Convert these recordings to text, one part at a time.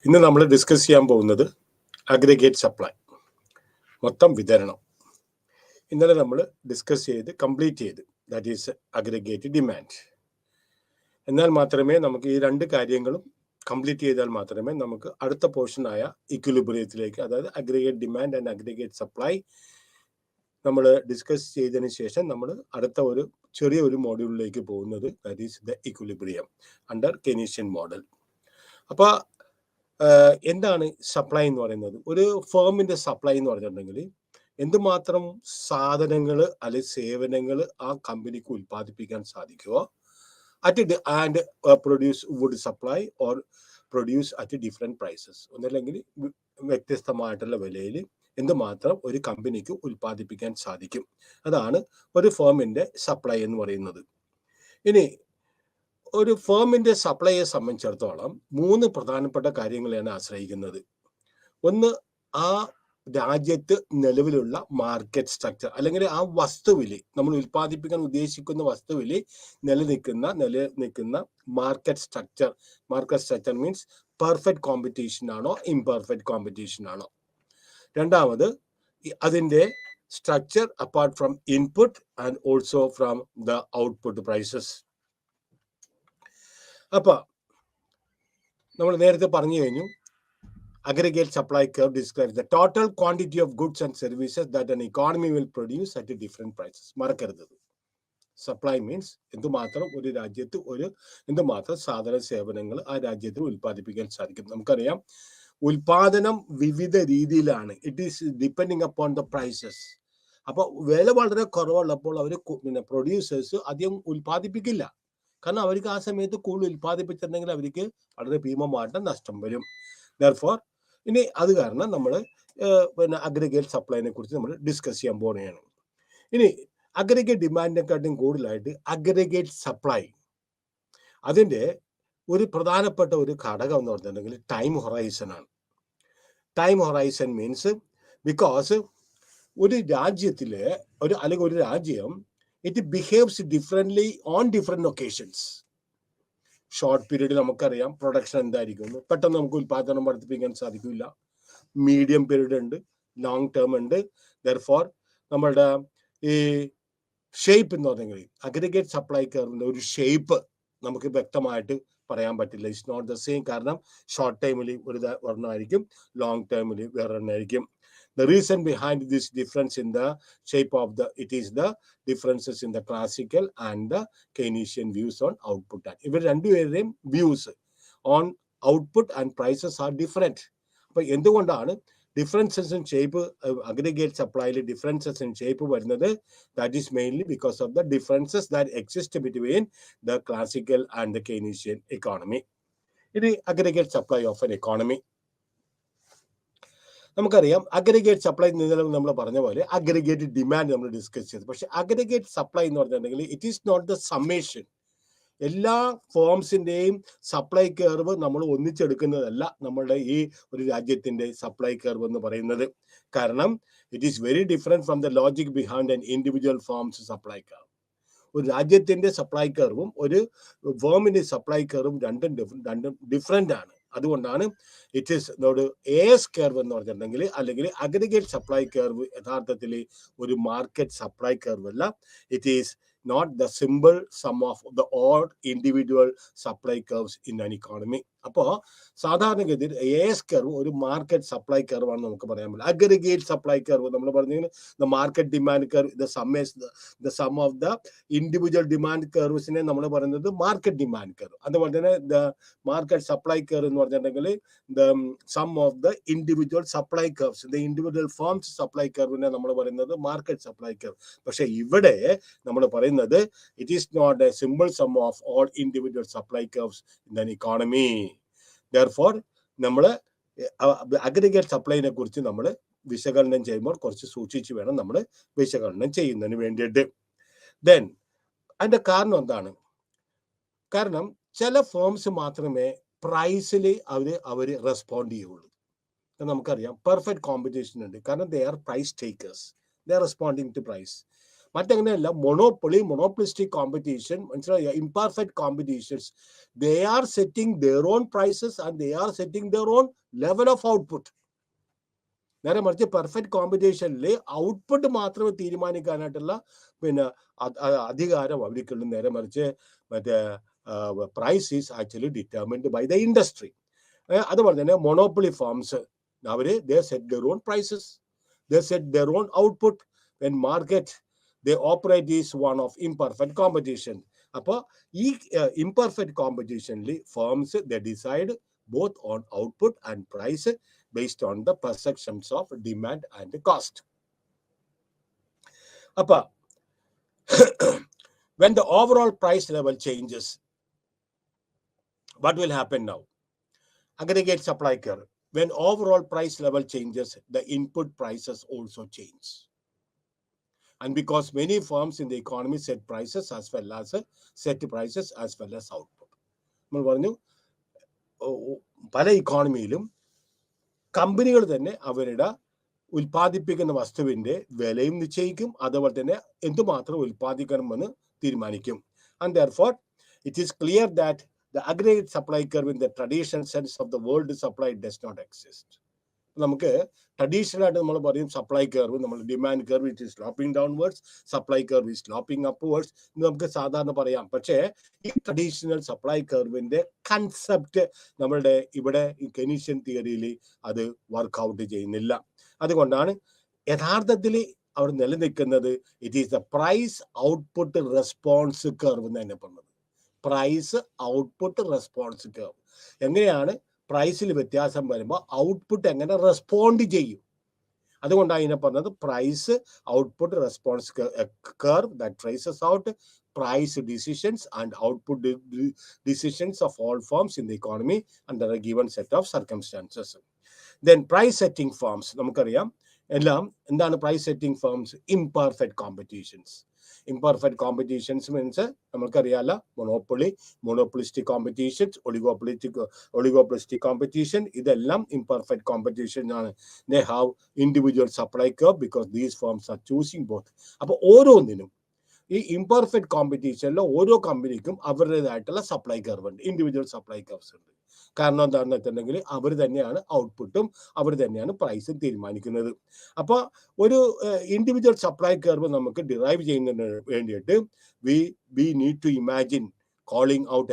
ഇന്ന് നമ്മൾ ഡിസ്കസ് ചെയ്യാൻ പോകുന്നത് അഗ്രിഗേറ്റ് സപ്ലൈ, മൊത്തം വിതരണം. ഇന്നലെ നമ്മൾ ഡിസ്കസ് ചെയ്ത് കംപ്ലീറ്റ് ചെയ്ത്, ദാറ്റ് ഈസ് അഗ്രിഗേറ്റ് ഡിമാൻഡ്. എന്നാൽ മാത്രമേ നമുക്ക് ഈ രണ്ട് കാര്യങ്ങളും കംപ്ലീറ്റ് ചെയ്താൽ മാത്രമേ നമുക്ക് അടുത്ത പോർഷനായ ഇക്വിലിബ്രിയത്തിലേക്ക്, അതായത് aggregate demand and aggregate supply നമ്മൾ ഡിസ്കസ് ചെയ്തതിന് ശേഷം നമ്മൾ അടുത്ത ഒരു ചെറിയൊരു മോഡ്യൂളിലേക്ക് പോകുന്നത്, that is the equilibrium under Keynesian model. അപ്പോൾ എന്താണ് സപ്ലൈ എന്ന് പറയുന്നത്? ഒരു ഫേമിന്റെ സപ്ലൈ എന്ന് പറഞ്ഞിട്ടുണ്ടെങ്കിൽ എന്തുമാത്രം സാധനങ്ങൾ അല്ലെങ്കിൽ സേവനങ്ങൾ ആ കമ്പനിക്ക് ഉൽപ്പാദിപ്പിക്കാൻ സാധിക്കുമോ, and produce would supply or produce at different prices, ഒന്നല്ലെങ്കിൽ വ്യത്യസ്തമായിട്ടുള്ള വിലയിൽ എന്തുമാത്രം ഒരു കമ്പനിക്ക് ഉൽപ്പാദിപ്പിക്കാൻ സാധിക്കും. അതാണ് ഒരു ഫേമിന്റെ സപ്ലൈ എന്ന് പറയുന്നത്. ഇനി ഒരു ഫേമിന്റെ സപ്ലൈയെ സംബന്ധിച്ചിടത്തോളം 3 പ്രധാനപ്പെട്ട കാര്യങ്ങളെയാണ് ആശ്രയിക്കുന്നത്. ഒന്ന്, ആ രാജ്യത്ത് നിലവിലുള്ള മാർക്കറ്റ് സ്ട്രക്ചർ, അല്ലെങ്കിൽ ആ വസ്തുവിൽ, നമ്മൾ ഉൽപ്പാദിപ്പിക്കാൻ ഉദ്ദേശിക്കുന്ന വസ്തുവിൽ നിലനിൽക്കുന്ന market structure. Market structure means perfect competition ആണോ ഇംപെർഫെക്റ്റ് കോമ്പറ്റീഷൻ ആണോ. രണ്ടാമത്, അതിൻ്റെ structure apart from input and also from the output prices. അപ്പോൾ നമ്മൾ നേരത്തെ പറഞ്ഞു കഴിഞ്ഞു, aggregate supply curve describes the total quantity of goods and services that an economy will produce at different prices. മറക്കരുത്, supply means എന്തുമാത്രം ഒരു രാജ്യത്ത് എന്തുമാത്രം സാധന സേവനങ്ങൾ ആ രാജ്യത്ത് ഉൽപ്പാദിപ്പിക്കാൻ സാധിക്കും. നമുക്കറിയാം, ഉൽപാദനം വിവിധ രീതിയിലാണ്. It is depending upon the prices. അപ്പോൾ വില വളരെ കുറവുള്ളപ്പോൾ അവർ പ്രൊഡ്യൂസേഴ്സ് അധികം ഉൽപ്പാദിപ്പിക്കില്ല. കാരണം അവർക്ക് ആ സമയത്ത് കൂടുതൽ ഉൽപ്പാദിപ്പിച്ചിട്ടുണ്ടെങ്കിൽ അവർക്ക് വളരെ ഭീമമായിട്ട് നഷ്ടം വരും. ദെർഫോർ ഇനി അത് കാരണം നമ്മൾ അഗ്രിഗേറ്റ് സപ്ലൈനെ കുറിച്ച് നമ്മൾ ഡിസ്കസ് ചെയ്യാൻ പോകുകയാണ്. ഇനി അഗ്രിഗേറ്റ് ഡിമാൻഡിനെക്കാട്ടും കൂടുതലായിട്ട് അഗ്രിഗേറ്റ് സപ്ലൈ, അതിൻ്റെ ഒരു പ്രധാനപ്പെട്ട ഒരു ഘടകം എന്ന് പറഞ്ഞിട്ടുണ്ടെങ്കിൽ ടൈം ഹൊറൈസൺ ആണ്. ടൈം ഹൊറൈസൺ മീൻസ് ബിക്കോസ് ഒരു രാജ്യത്തിലെ അല്ലെങ്കിൽ ഒരു രാജ്യം it behaves differently on different occasions. Short period നമുക്കറിയാം പ്രൊഡക്ഷൻ എന്തായിരിക്കും, പെട്ടെന്ന് നമുക്ക് ഉൽപ്പാദനം വർദ്ധിപ്പിക്കാൻ സാധിക്കില്ല. മീഡിയം പീരീഡ് ഉണ്ട്, ലോങ് ടേം ഉണ്ട്. ദെർഫോർ നമ്മളുടെ ഈ ഷേപ്പ് എന്ന് പറഞ്ഞെങ്കിൽ അഗ്രിഗേറ്റ് സപ്ലൈ കർവിന്റെ ഒരു ഷേപ്പ് നമുക്ക് വ്യക്തമായിട്ട് പറയാൻ പറ്റില്ല. It's not the same. കാരണം ഷോർട്ട് ടൈമിൽ ഒരെണ്ണമായിരിക്കും, ലോങ് ടൈമിൽ വേറെ എണ്ണമായിരിക്കും. The reason behind this difference in the shape of it is the differences in the classical and the Keynesian views on output. ഇവർ രണ്ടുപേരുടെയും views on output and prices are different. അപ്പോൾ എന്തുകൊണ്ടാണ് differences in shape, aggregate സപ്ലൈയിൽ differences in shape വരുന്നത്? That is mainly because of the differences that exist between the classical and the Keynesian economy. ഇത് aggregate supply of an economy. നമുക്കറിയാം, aggregate supply നമ്മൾ പറഞ്ഞ പോലെ aggregate demand നമ്മൾ discuss ചെയ്തു. പക്ഷെ അഗ്രിഗേറ്റ് സപ്ലൈ എന്ന് പറഞ്ഞിട്ടുണ്ടെങ്കിൽ it is not the summation. എല്ലാ ഫോംസിൻ്റെയും സപ്ലൈ കർവ് നമ്മൾ ഒന്നിച്ചെടുക്കുന്നതല്ല നമ്മളുടെ ഈ ഒരു രാജ്യത്തിൻ്റെ സപ്ലൈ കർവ് എന്ന് പറയുന്നത്. കാരണം it is very different from the logic behind an individual firms supply curve. ഒരു രാജ്യത്തിൻ്റെ സപ്ലൈ കർവും ഒരു ഫോമിൻ്റെ സപ്ലൈ കർവും രണ്ടും ഡിഫറെൻ്റ് ആണ്. അതുകൊണ്ടാണ് ഇറ്റ് ഈസ് എസ് കർവ് എന്ന് പറഞ്ഞിട്ടുണ്ടെങ്കിൽ, അല്ലെങ്കിൽ അഗ്രിഗേറ്റ് സപ്ലൈ കർവ് യഥാർത്ഥത്തിൽ ഒരു മാർക്കറ്റ് സപ്ലൈ കർവ് അല്ല. It is not the simple sum of the all individual supply curves in an economy. അപ്പോൾ സാധാരണഗതിയിൽ എസ് കർവ് ഒരു മാർക്കറ്റ് സപ്ലൈ കർവ് ആണെന്ന് നമുക്ക് പറയാൻ പറ്റില്ല. അഗ്രിഗേറ്റ് സപ്ലൈ കർവ് നമ്മൾ പറഞ്ഞെങ്കിൽ the market demand curve, the sum of the individual demand കർവ്സിനെ നമ്മൾ പറയുന്നത് മാർക്കറ്റ് ഡിമാൻഡ് കർവ്. അതുപോലെ തന്നെ ദ മാർക്കറ്റ് സപ്ലൈ കർവ് എന്ന് പറഞ്ഞിട്ടുണ്ടെങ്കിൽ the sum of the individual supply curves, the individual firms supply കർവിനെ നമ്മൾ പറയുന്നത് മാർക്കറ്റ് സപ്ലൈ കർവ്. പക്ഷെ ഇവിടെ നമ്മൾ പറയുന്നത് it is not a simple sum of all individual supply curves in an economy. Therefore, നമ്മൾ അഗ്രിഗേറ്റ് സപ്ലൈനെ കുറിച്ച് നമ്മൾ വിശകലനം ചെയ്യുമ്പോൾ കുറച്ച് സൂക്ഷിച്ച് വേണം നമ്മൾ വിശകലനം ചെയ്യുന്നതിന് വേണ്ടിയിട്ട്. ദെൻ അതിൻ്റെ കാരണം എന്താണ്? കാരണം ചില ഫേംസ് മാത്രമേ പ്രൈസിൽ അവർ റെസ്പോണ്ട് ചെയ്യുള്ളൂ. നമുക്കറിയാം പെർഫെക്റ്റ് കോമ്പറ്റീഷൻ ഉണ്ട്. കാരണം they are price takers, they are responding to price. monopolistic competition, imperfect competitions, they are setting their own prices and they are setting their own level of output. നേരെ മറിച്ച് perfect കോമ്പറ്റീഷനിൽ output മാത്രമേ തീരുമാനിക്കാനായിട്ടുള്ള അധികാരം അവർക്കുള്ളൂ. നേരെ മറിച്ച് മറ്റേ price is actually determined by the industry. അതുപോലെ തന്നെ monopoly firms they set their own prices, they set their own output. When market they operate is one of imperfect competition. അപ്പോൾ ഈ imperfect competitionൽ firms they decide both on output and price based on the perceptions of demand and cost. Appa, when the overall price level changes, what will happen now? Aggregate supply curve. When overall price level changes, the input prices also change. And because many firms in the economy set prices as well as output. നമ്മൾ പറഞ്ഞു പല ഇക്കോണമിയിലും കമ്പനികൾ തന്നെ അവരുടെ ഉൽപ്പാദിപ്പിക്കുന്ന വസ്തുവിന്റെ വിലയും നിശ്ചയിക്കും, അതുപോലെ തന്നെ എന്തുമാത്രം ഉൽപ്പാദിക്കണമെന്ന് തീരുമാനിക്കും. And therefore, it is clear that the aggregate supply curve in the traditional sense of the word supply does not exist. നമുക്ക് ട്രഡീഷണൽ ആയിട്ട് നമ്മൾ പറയും സപ്ലൈ കർവ്, നമ്മൾ demand curve it is sloping downwards, supply curve is sloping upwards എന്ന് നമുക്ക് സാധാരണ പറയാം. പക്ഷേ ഈ ട്രഡീഷണൽ സപ്ലൈ കർവിന്റെ കൺസെപ്റ്റ് നമ്മളുടെ ഇവിടെ ഈ കെനീഷ്യൻ തിയറിയിൽ അത് വർക്ക്ഔട്ട് ചെയ്യുന്നില്ല. അതുകൊണ്ടാണ് യഥാർത്ഥത്തിൽ അവർ നിലനിൽക്കുന്നത് it is the price output response curve എന്ന് തന്നെ പറഞ്ഞത്. Price output response curve. എങ്ങനെയാണ് പ്രൈസിൽ വ്യത്യാസം വരുമ്പോൾ ഔട്ട്പുട്ട് എങ്ങനെ റെസ്പോണ്ട് ചെയ്യും, അതുകൊണ്ടാണ് ഇതിനെ പറഞ്ഞത് price output response curve that traces out price decisions and output decisions of all firms in the economy under a given set of circumstances. Then price setting firms, നമുക്കറിയാം എല്ലാം എന്താണ് price setting firms? Imperfect competitions. Imperfect competitions means നമുക്കറിയാലോ monopolistic competitions, oligopolistic competition, ഇതെല്ലാം imperfect competition ആണ്. They have individual supply curve because these firms are choosing both. അപ്പോൾ ഓരോന്നിനും ഈ imperfect കോമ്പറ്റീഷനിൽ ഓരോ കമ്പനിക്കും അവരുടേതായിട്ടുള്ള സപ്ലൈ കർവ് ഉണ്ട്, ഇൻഡിവിജ്വൽ സപ്ലൈ കർവ്സ് ഉണ്ട്. കാരണം എന്താണെന്ന് വെച്ചിട്ടുണ്ടെങ്കിൽ അവർ തന്നെയാണ് ഔട്ട്പുട്ടും അവർ തന്നെയാണ് പ്രൈസും തീരുമാനിക്കുന്നത്. അപ്പോൾ ഒരു ഇൻഡിവിജ്വൽ സപ്ലൈ കർവ് നമുക്ക് ഡിറൈവ് ചെയ്യുന്നതിന് വേണ്ടിയിട്ട് we need to imagine calling out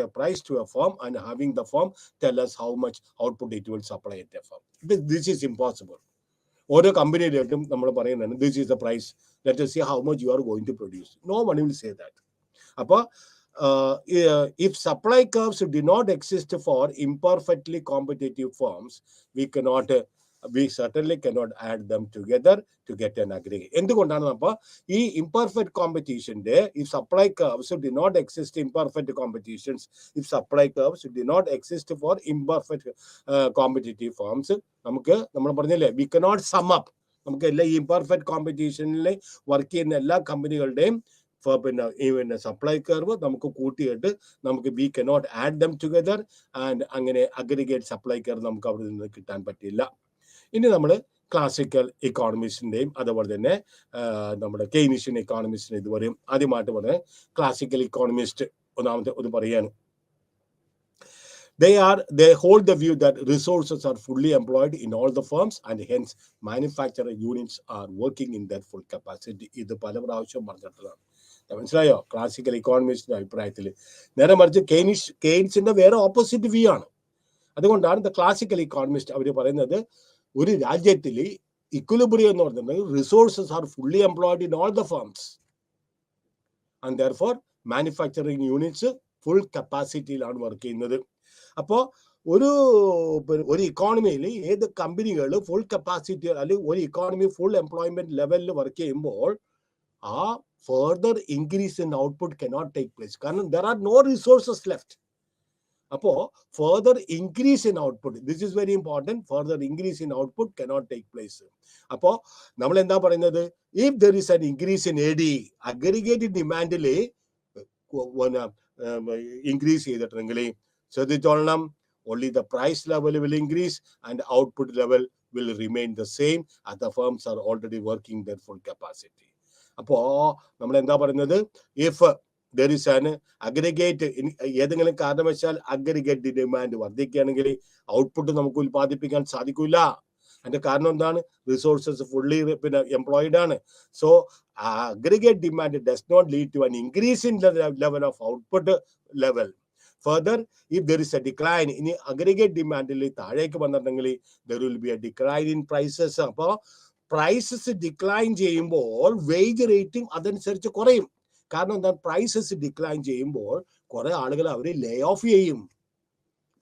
a price to a firm and having the firm tell us how much output it will supply at a firm. This is impossible. ഓരോ കമ്പനിയിലേക്കും നമ്മൾ പറയുന്നതാണ് this is the price, let us see how much you are going to produce. No one will say that. അപ്പോൾ if supply curves do not exist for imperfectly competitive firms, we certainly cannot add them together to get an aggregate. എന്തുകൊണ്ടാണ് അപ്പോൾ ഈ imperfect കോമ്പറ്റീഷന്റെ if supply curves do not exist imperfect competitions, if supply curves do not exist for imperfect competitive firms, നമ്മൾ പറഞ്ഞില്ലേ we cannot sum up. നമുക്ക് എല്ലാ imperfect കോമ്പറ്റീഷനിൽ work ചെയ്യുന്ന എല്ലാ കമ്പനികളുടെയും പിന്നെ സപ്ലൈ കർവ് നമുക്ക് കൂട്ടിയിട്ട് നമുക്ക് we cannot add them together and അങ്ങനെ അഗ്രിഗേറ്റ് സപ്ലൈ കർവ് നമുക്ക് അവിടെ നിന്ന് കിട്ടാൻ പറ്റില്ല. ഇനി നമ്മൾ ക്ലാസിക്കൽ ഇക്കോണമിസ്റ്റിന്റെയും അതുപോലെ തന്നെ നമ്മുടെ കെയ്നീഷ്യൻ ഇക്കോണമിസ്റ്റിനെ ഇത് പറയും. ആദ്യമായിട്ട് പറഞ്ഞ ക്ലാസിക്കൽ ഇക്കോണമിസ്റ്റ് ഒന്നാമത്തെ ഒന്ന് പറയാണ്. They hold the view that resources are fully employed in all the firms and hence manufacturing units are working in their full capacity. ഇത് പല പ്രാവശ്യം പറഞ്ഞിട്ടുള്ളതാണ്. മനസ്സിലായോ? ക്ലാസിക്കൽ ഇക്കോണമിസ്റ്റിന്റെ അഭിപ്രായത്തിൽ. നേരെ മറിച്ച് കെയ്ൻസിന്റെ വേറെ ഓപ്പോസിറ്റ് വ്യൂ ആണ്. അതുകൊണ്ടാണ് ദ ക്ലാസിക്കൽ ഇക്കോണമിസ്റ്റ് അവർ പറയുന്നത് ഒരു രാജ്യത്തിൽ ഇക്വിലിബ്രിയം എന്ന് പറഞ്ഞിട്ടുണ്ടെങ്കിൽ resources are fully employed in all the firms and therefore manufacturing units full കപ്പാസിറ്റിയിലാണ് വർക്ക് ചെയ്യുന്നത്. അപ്പോൾ ഒരു ഇക്കോണമിയിൽ ഏത് കമ്പനികൾ ഫുൾ കപ്പാസിറ്റി അല്ലെങ്കിൽ ഒരു ഇക്കോണമി ഫുൾ എംപ്ലോയ്മെന്റ് ലെവലിൽ വർക്ക് ചെയ്യുമ്പോൾ ആ further increase in output cannot take place കാരണം there are no resources left. അപ്പോൾ further increase in output, this is very important, further increase in output cannot take place. അപ്പോൾ നമ്മൾ എന്താ പറയുന്നത്, if there is an increase in AD, aggregated demand increase ചെയ്തിട്ടുണ്ടെങ്കിൽ ശ്രദ്ധിച്ചോളണം, only the price level will increase and output level will remain the same as the firms are already working their full capacity. If there is an aggregate ഏതെങ്കിലും കാരണവശാൽ aggregate demand വർദ്ധിക്കുകയാണെങ്കിൽ output നമുക്ക് ഉൽപ്പാദിപ്പിക്കാൻ സാധിക്കില്ല. അതിന്റെ കാരണം എന്താണ്? റിസോഴ്സസ് ഫുള്ളി എംപ്ലോയിഡ് ആണ്. So aggregate demand does not lead to an increase in the level of output level. Further, if there is a decline in aggregate demand, there will be a decline in prices. Prices decline ചെയ്യുമ്പോൾ wage rating അതനുസരിച്ച് കുറയും. കാരണം എന്താ? Prices decline ചെയ്യുമ്പോൾ കുറെ ആളുകൾ അവരെ ലേ of ചെയ്യും.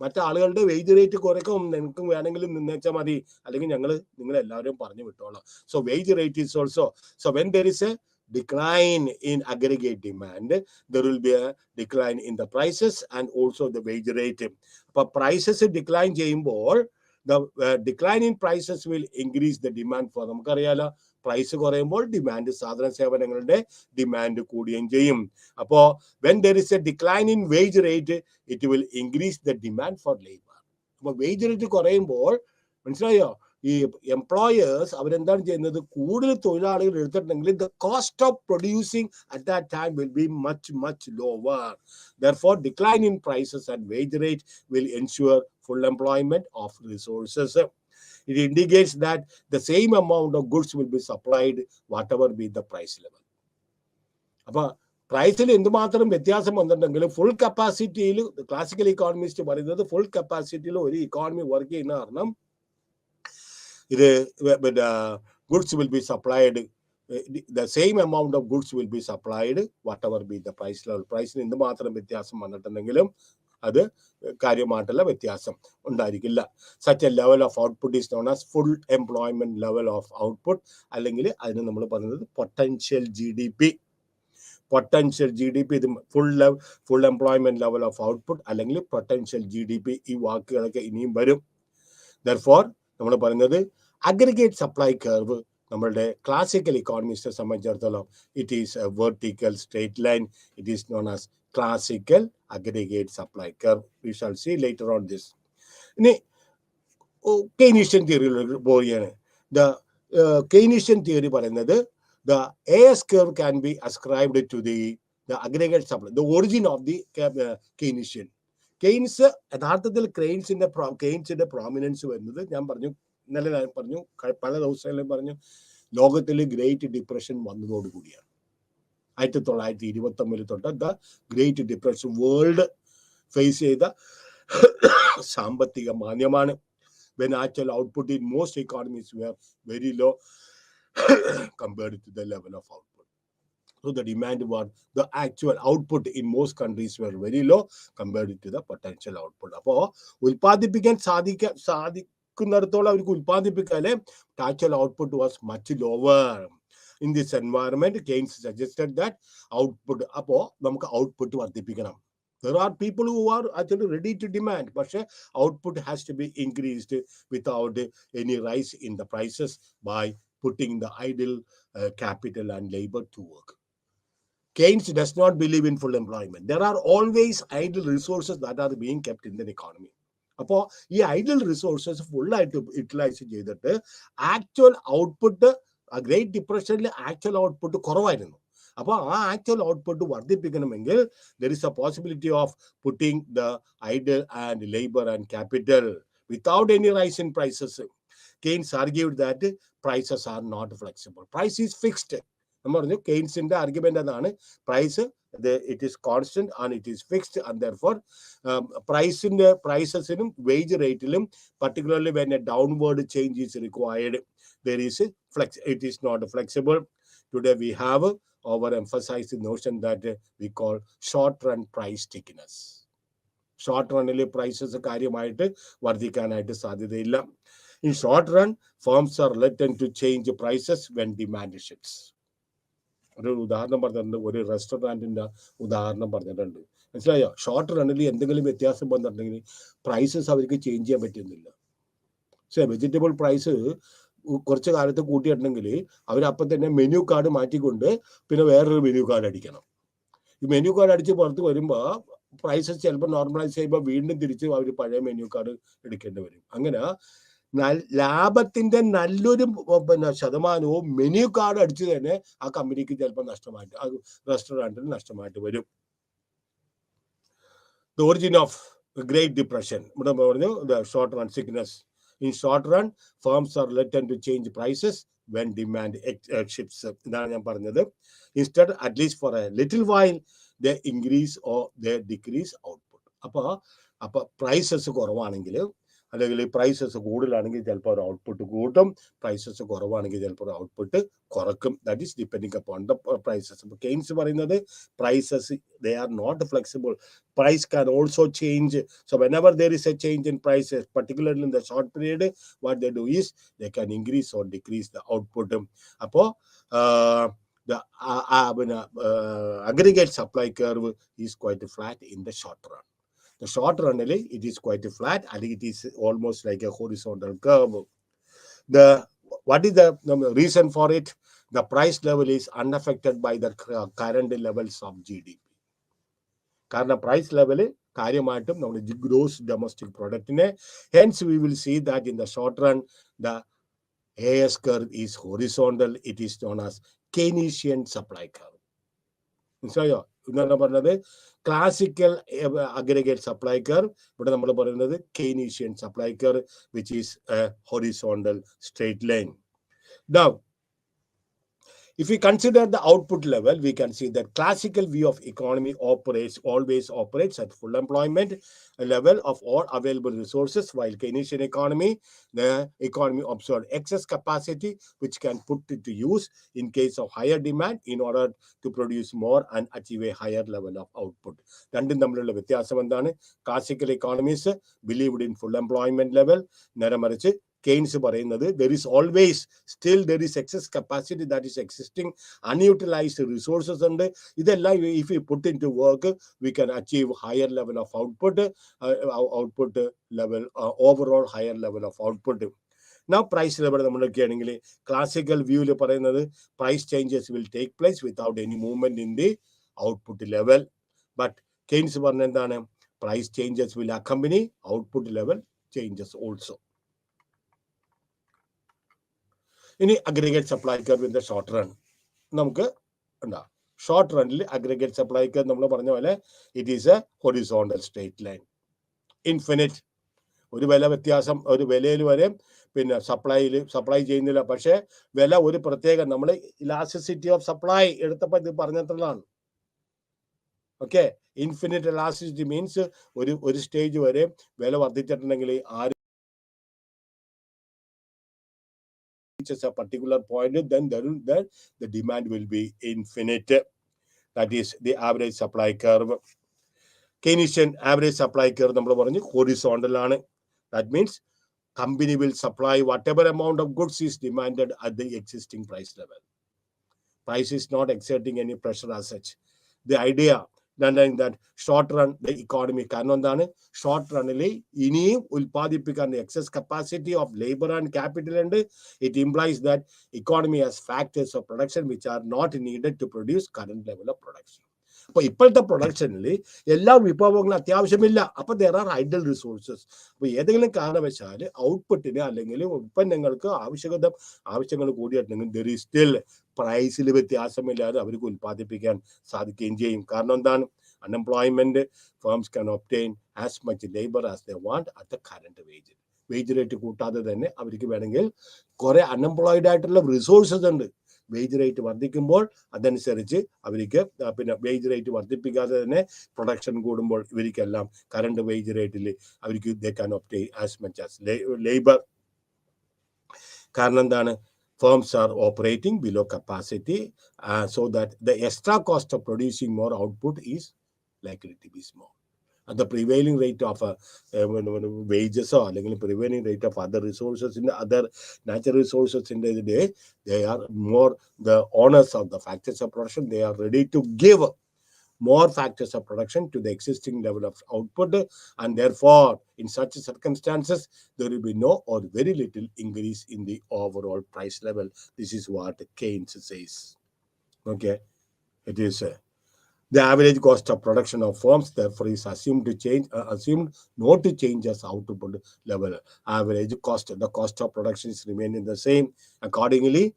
മറ്റാളുകളുടെ വേജ് റേറ്റ് കുറയ്ക്കും. നിങ്ങൾക്കും വേണമെങ്കിലും നിന്നേച്ചാൽ മതി, അല്ലെങ്കിൽ നിങ്ങൾ എല്ലാവരും പറഞ്ഞു വിട്ടോളാം. So wage rate is also. So when there is a decline in aggregate demand, there will be a decline in the prices and also the wage rate. But prices decline ചെയ്യുമ്പോൾ the decline in prices will increase the demand for നമുക്കറിയാലോ, price കുറയുമ്പോൾ demand, സാധന സേവനങ്ങളുടെ demand കൂടുകയും ചെയ്യും. അപ്പോൾ when there is a decline in wage rate, it will increase the demand for labor. അപ്പോൾ wage rate കുറയുമ്പോൾ മനസ്സിലായോ, ഈ എംപ്ലോയേഴ്സ് അവരെന്താണ് ചെയ്യുന്നത്? കൂടുതൽ തൊഴിലാളികൾ എടുത്തിട്ടുണ്ടെങ്കിൽ the cost of producing at that time will be much lower. Therefore, decline in prices and wage rate will ensure full employment of resources. It indicates that the same amount of goods will be supplied whatever be the price level. അപ്പോൾ പ്രൈസിൽ എന്തുമാത്രം വ്യത്യാസം വന്നിട്ടുണ്ടെങ്കിലും full കപ്പാസിറ്റിയിൽ classical economist പറയുന്നത് full കപ്പാസിറ്റിയിൽ ഒരു economy work ചെയ്യുന്ന കാരണം ഇത് goods will be supplied, the same amount of goods will be supplied whatever be the price level. പ്രൈസിന് എന്തുമാത്രം വ്യത്യാസം വന്നിട്ടുണ്ടെങ്കിലും അത് കാര്യമായിട്ടുള്ള വ്യത്യാസം ഉണ്ടായിരിക്കില്ല. Such a level of output is known as full employment level of output, അല്ലെങ്കിൽ അതിന് നമ്മൾ പറയുന്നത് പൊട്ടൻഷ്യൽ GDP. പൊട്ടൻഷ്യൽ GDP, ഇത് full employment level of output അല്ലെങ്കിൽ പൊട്ടൻഷ്യൽ GDP, ഈ വാക്കുകളൊക്കെ ഇനിയും വരും. Therefore, നമ്മൾ പറയുന്നത് അഗ്രിഗേറ്റ് സപ്ലൈ കർവ് നമ്മളുടെ ക്ലാസിക്കൽ ഇക്കോണമിസ്റ്റിനെ സംബന്ധിച്ചിടത്തോളം it is a vertical straight line. It is known as classical aggregate supply curve. We shall see later on this. ഇനി കെയ്നീഷ്യൻ തിയറിയിലേക്ക് പോവുകയാണ്. ദ കെയ്നീഷ്യൻ തിയറി പറയുന്നത് the AS curve can be ascribed to the aggregate supply, the origin of the Keynesian. Keynes യഥാർത്ഥത്തിൽ കെയ്ൻസിന്റെ prominence വരുന്നത് ഞാൻ പറഞ്ഞു, ഇന്നലെ ഞാൻ പറഞ്ഞു, പല ദിവസങ്ങളിലും പറഞ്ഞു, ലോകത്തിൽ ഗ്രേറ്റ് ഡിപ്രഷൻ വന്നതോടുകൂടിയാണ്. 1929 തൊട്ട് the great depression world face ചെയ്ത സാമ്പത്തിക മാന്ദ്യമാണ്. when actual output in most economies were very low compared to the level of output. So the demand was, the actual output in most countries were very low compared to the potential output. അപ്പോൾ ഉൽപ്പാദിപ്പിക്കാൻ സാധിക്കുന്നിടത്തോളം അവർക്ക് ഉൽപ്പാദിപ്പിക്കാതെ actual output was much lower. In this environment, Keynes suggested that output, അപ്പോൾ നമുക്ക് output വർദ്ധിപ്പിക്കണം. There are people who are actually ready to demand, but output has to be increased without any rise in the prices by putting the idle capital and labor to work. Keynes does not believe in full employment. There are always idle resources that are being kept in the economy. അപ്പോൾ ഈ idle resources ഫുള്ളായിട്ട് utilise ചെയ്തിട്ട് actual output, great ഡിപ്രഷനിൽ actual output കുറവായിരുന്നു. അപ്പോൾ ആ actual output വർദ്ധിപ്പിക്കണമെങ്കിൽ there is a possibility of putting the idle and labor and capital without any rise in prices. Keynes argued that prices are not flexible. Price is fixed. നമ്മൾ പറഞ്ഞു കെയ്ൻസിന്റെ argument അതാണ്, price it is constant and it is fixed, and therefore പ്രൈസസിനും wage റേറ്റിലും particularly when a downward change is required, there is it is not flexible. Today we have overemphasized the notion that we call short run price stickiness. Short റണ്ണിൽ prices കാര്യമായിട്ട് വർദ്ധിക്കാനായിട്ട് സാധ്യതയില്ല. In short run, firms are reluctant to change prices when demand shifts. ഒരു ഉദാഹരണം പറഞ്ഞിട്ടുണ്ട്, ഒരു റെസ്റ്റോറൻറ്റിന്റെ ഉദാഹരണം പറഞ്ഞിട്ടുണ്ട്. മനസ്സിലായോ? ഷോർട്ട് റണ്ണിൽ എന്തെങ്കിലും വ്യത്യാസം വന്നിട്ടുണ്ടെങ്കിൽ പ്രൈസസ് അവർക്ക് ചേഞ്ച് ചെയ്യാൻ പറ്റുന്നില്ല. പക്ഷേ വെജിറ്റബിൾ പ്രൈസ് കുറച്ച് കാലത്ത് കൂട്ടിയിട്ടുണ്ടെങ്കിൽ അവരപ്പം തന്നെ മെനു കാർഡ് മാറ്റിക്കൊണ്ട് പിന്നെ വേറൊരു മെനു കാർഡ് അടിക്കണം. ഈ മെനു കാർഡ് അടിച്ച് പുറത്ത് വരുമ്പോൾ പ്രൈസസ് ചിലപ്പോൾ നോർമലൈസ് ചെയ്യുമ്പോൾ വീണ്ടും തിരിച്ച് അവർ പഴയ മെനു കാർഡ് എടുക്കേണ്ടി വരും. അങ്ങനെ ലാഭത്തിന്റെ നല്ലൊരു ശതമാനവും മെനു കാർഡ് അടിച്ചു തന്നെ ആ കമ്പനിക്ക് ചിലപ്പോൾ നഷ്ടമായിട്ട് ആ റെസ്റ്റോറൻറ്റിന് നഷ്ടമായിട്ട് വരും. The origin of the Great Depression, the short run sickness. In short run, firms are reluctant to change prices when demand shifts. Instead, at least for a little while, they increase or they decrease output. അപ്പോൾ prices കുറവാണെങ്കിൽ അല്ലെങ്കിൽ prices കൂടുതലാണെങ്കിൽ ചിലപ്പോൾ ഒരു output കൂട്ടും, prices കുറവാണെങ്കിൽ ചിലപ്പോൾ ഒരു ഔട്ട്പുട്ട് കുറക്കും. That is depending upon the prices. അപ്പോൾ കെയ്ൻസ് പറയുന്നത് prices they are not flexible. Price can also change. So whenever there is a change in prices, particularly in the short period, what they do is they can increase or decrease the output. Appo the aggregate supply curve is quite flat in the short run. The short run, it is quite flat and it is almost like a horizontal curve. What is the reason for it? The price level is unaffected by the current levels of GDP. കാരണം price level കാര്യമായിട്ടും നമ്മുടെ gross domestic പ്രൊഡക്റ്റിനെ. Hence we will see that in the short run the AS curve is horizontal. It is known as Keynesian supply curve. മനസ്സിലായോ? ഇതാണ് പറഞ്ഞത് classical aggregate supply curve. ഇവിടെ നമ്മൾ പറയുന്നത് Keynesian supply curve, which is a horizontal straight line. Now, if we consider the output level, we can see that classical view of economy always operates at full employment level of all available resources, while Keynesian economy, the economy observed excess capacity, which can put it to use in case of higher demand in order to produce more and achieve a higher level of output. രണ്ടും തമ്മിലുള്ള വ്യത്യാസം എന്താണ്? Classical economies believed in full employment level. നേരെ മറിച്ച് Keynes പറയുന്നത് there is always still there is excess capacity that is existing, unutilized resources ഉണ്ട്. ഇതെല്ലാം if we put into work, we can achieve higher level of output, level, overall higher level of output. Now price level നമ്മൾ നോക്കുകയാണെങ്കിൽ classical വ്യൂവിൽ പറയുന്നത് price changes will take place without any movement in the output level. But Keynes പറഞ്ഞ എന്താണ്? Price changes will accompany output level changes also. ഇനി aggregate supply curve in the short run നമുക്ക് എന്താ? Short റണ്ണിൽ aggregate supply curve നമ്മൾ പറഞ്ഞ പോലെ it is A horizontal straight line. Infinite ഒരു വില വ്യത്യാസം, ഒരു വിലയിൽ വരെ പിന്നെ സപ്ലൈ ചെയ്യുന്നില്ല. പക്ഷേ വില ഒരു പ്രത്യേക നമ്മൾ ഇലാസ്റ്റിസിറ്റി ഓഫ് സപ്ലൈ എടുത്തപ്പോൾ ഇത് പറഞ്ഞിട്ടുള്ളതാണ്. ഓക്കെ, ഇൻഫിനിറ്റ് ഇലാസ്റ്റിസിറ്റി മീൻസ് ഒരു സ്റ്റേജ് വരെ വില വർദ്ധിച്ചിട്ടുണ്ടെങ്കിൽ ആര് reaches a particular point, then the demand will be infinite. That is the average supply curve. Keynesian average supply curve നമ്മൾ പറഞ്ഞു horizontal ആണ്. That means company will supply whatever amount of goods is demanded at the existing price level. Price is not exerting any pressure as such. The idea that short run the economy, കാരണം എന്താണ്? Short റണ്ണിൽ ഇനിയും ഉൽപ്പാദിപ്പിക്കാൻ excess capacity of labour and capital ഉണ്ട്. It implies that economy has factors of production which are not needed to produce current level of production. അപ്പൊ ഇപ്പോഴത്തെ പ്രൊഡക്ഷനിൽ എല്ലാ വിഭവങ്ങളും അത്യാവശ്യമില്ല. അപ്പൊ ദർ ആർ ഐഡൽ റിസോഴ്സസ്. അപ്പൊ ഏതെങ്കിലും കാരണവശാൽ ഔട്ട്പുട്ടിന് അല്ലെങ്കിൽ ഉൽപ്പന്നങ്ങൾക്ക് ആവശ്യങ്ങൾ കൂടിയിട്ടുണ്ടെങ്കിൽ ദർ ഈസ് സ്റ്റിൽ പ്രൈസിൽ വ്യത്യാസമില്ലാതെ അവർക്ക് ഉൽപ്പാദിപ്പിക്കാൻ സാധിക്കുകയും ചെയ്യും. കാരണം എന്താണ്? Unemployment, firms can obtain as much labour as they want at the current wage. Wage rate കൂട്ടാതെ തന്നെ അവർക്ക് വേണമെങ്കിൽ കുറെ അൺഎംപ്ലോയിഡ് ആയിട്ടുള്ള റിസോഴ്സസ് ഉണ്ട്. വേജ് റേറ്റ് വർദ്ധിക്കുമ്പോൾ അതനുസരിച്ച് അവർക്ക് പിന്നെ വേജ് റേറ്റ് വർദ്ധിപ്പിക്കാതെ തന്നെ പ്രൊഡക്ഷൻ കൂടുമ്പോൾ ഇവർക്കെല്ലാം കറണ്ട് വേജ് റേറ്റിൽ അവർക്ക് they can obtain as much as labour. കാരണം എന്താണ്? Firms are operating below capacity, so that the extra cost of producing more output is likely to be small. And the prevailing rate of wages or prevailing rate of other resources in the other natural resources in the day, they are more the owners of the factors of production. They are ready to give more factors of production to the existing level of output, and therefore in such circumstances there will be no or very little increase in the overall price level. This is what Keynes says. Okay, it is The average cost of production of firms, therefore, is assumed not to change as output level. Average cost, the cost of production is remaining the same. Accordingly,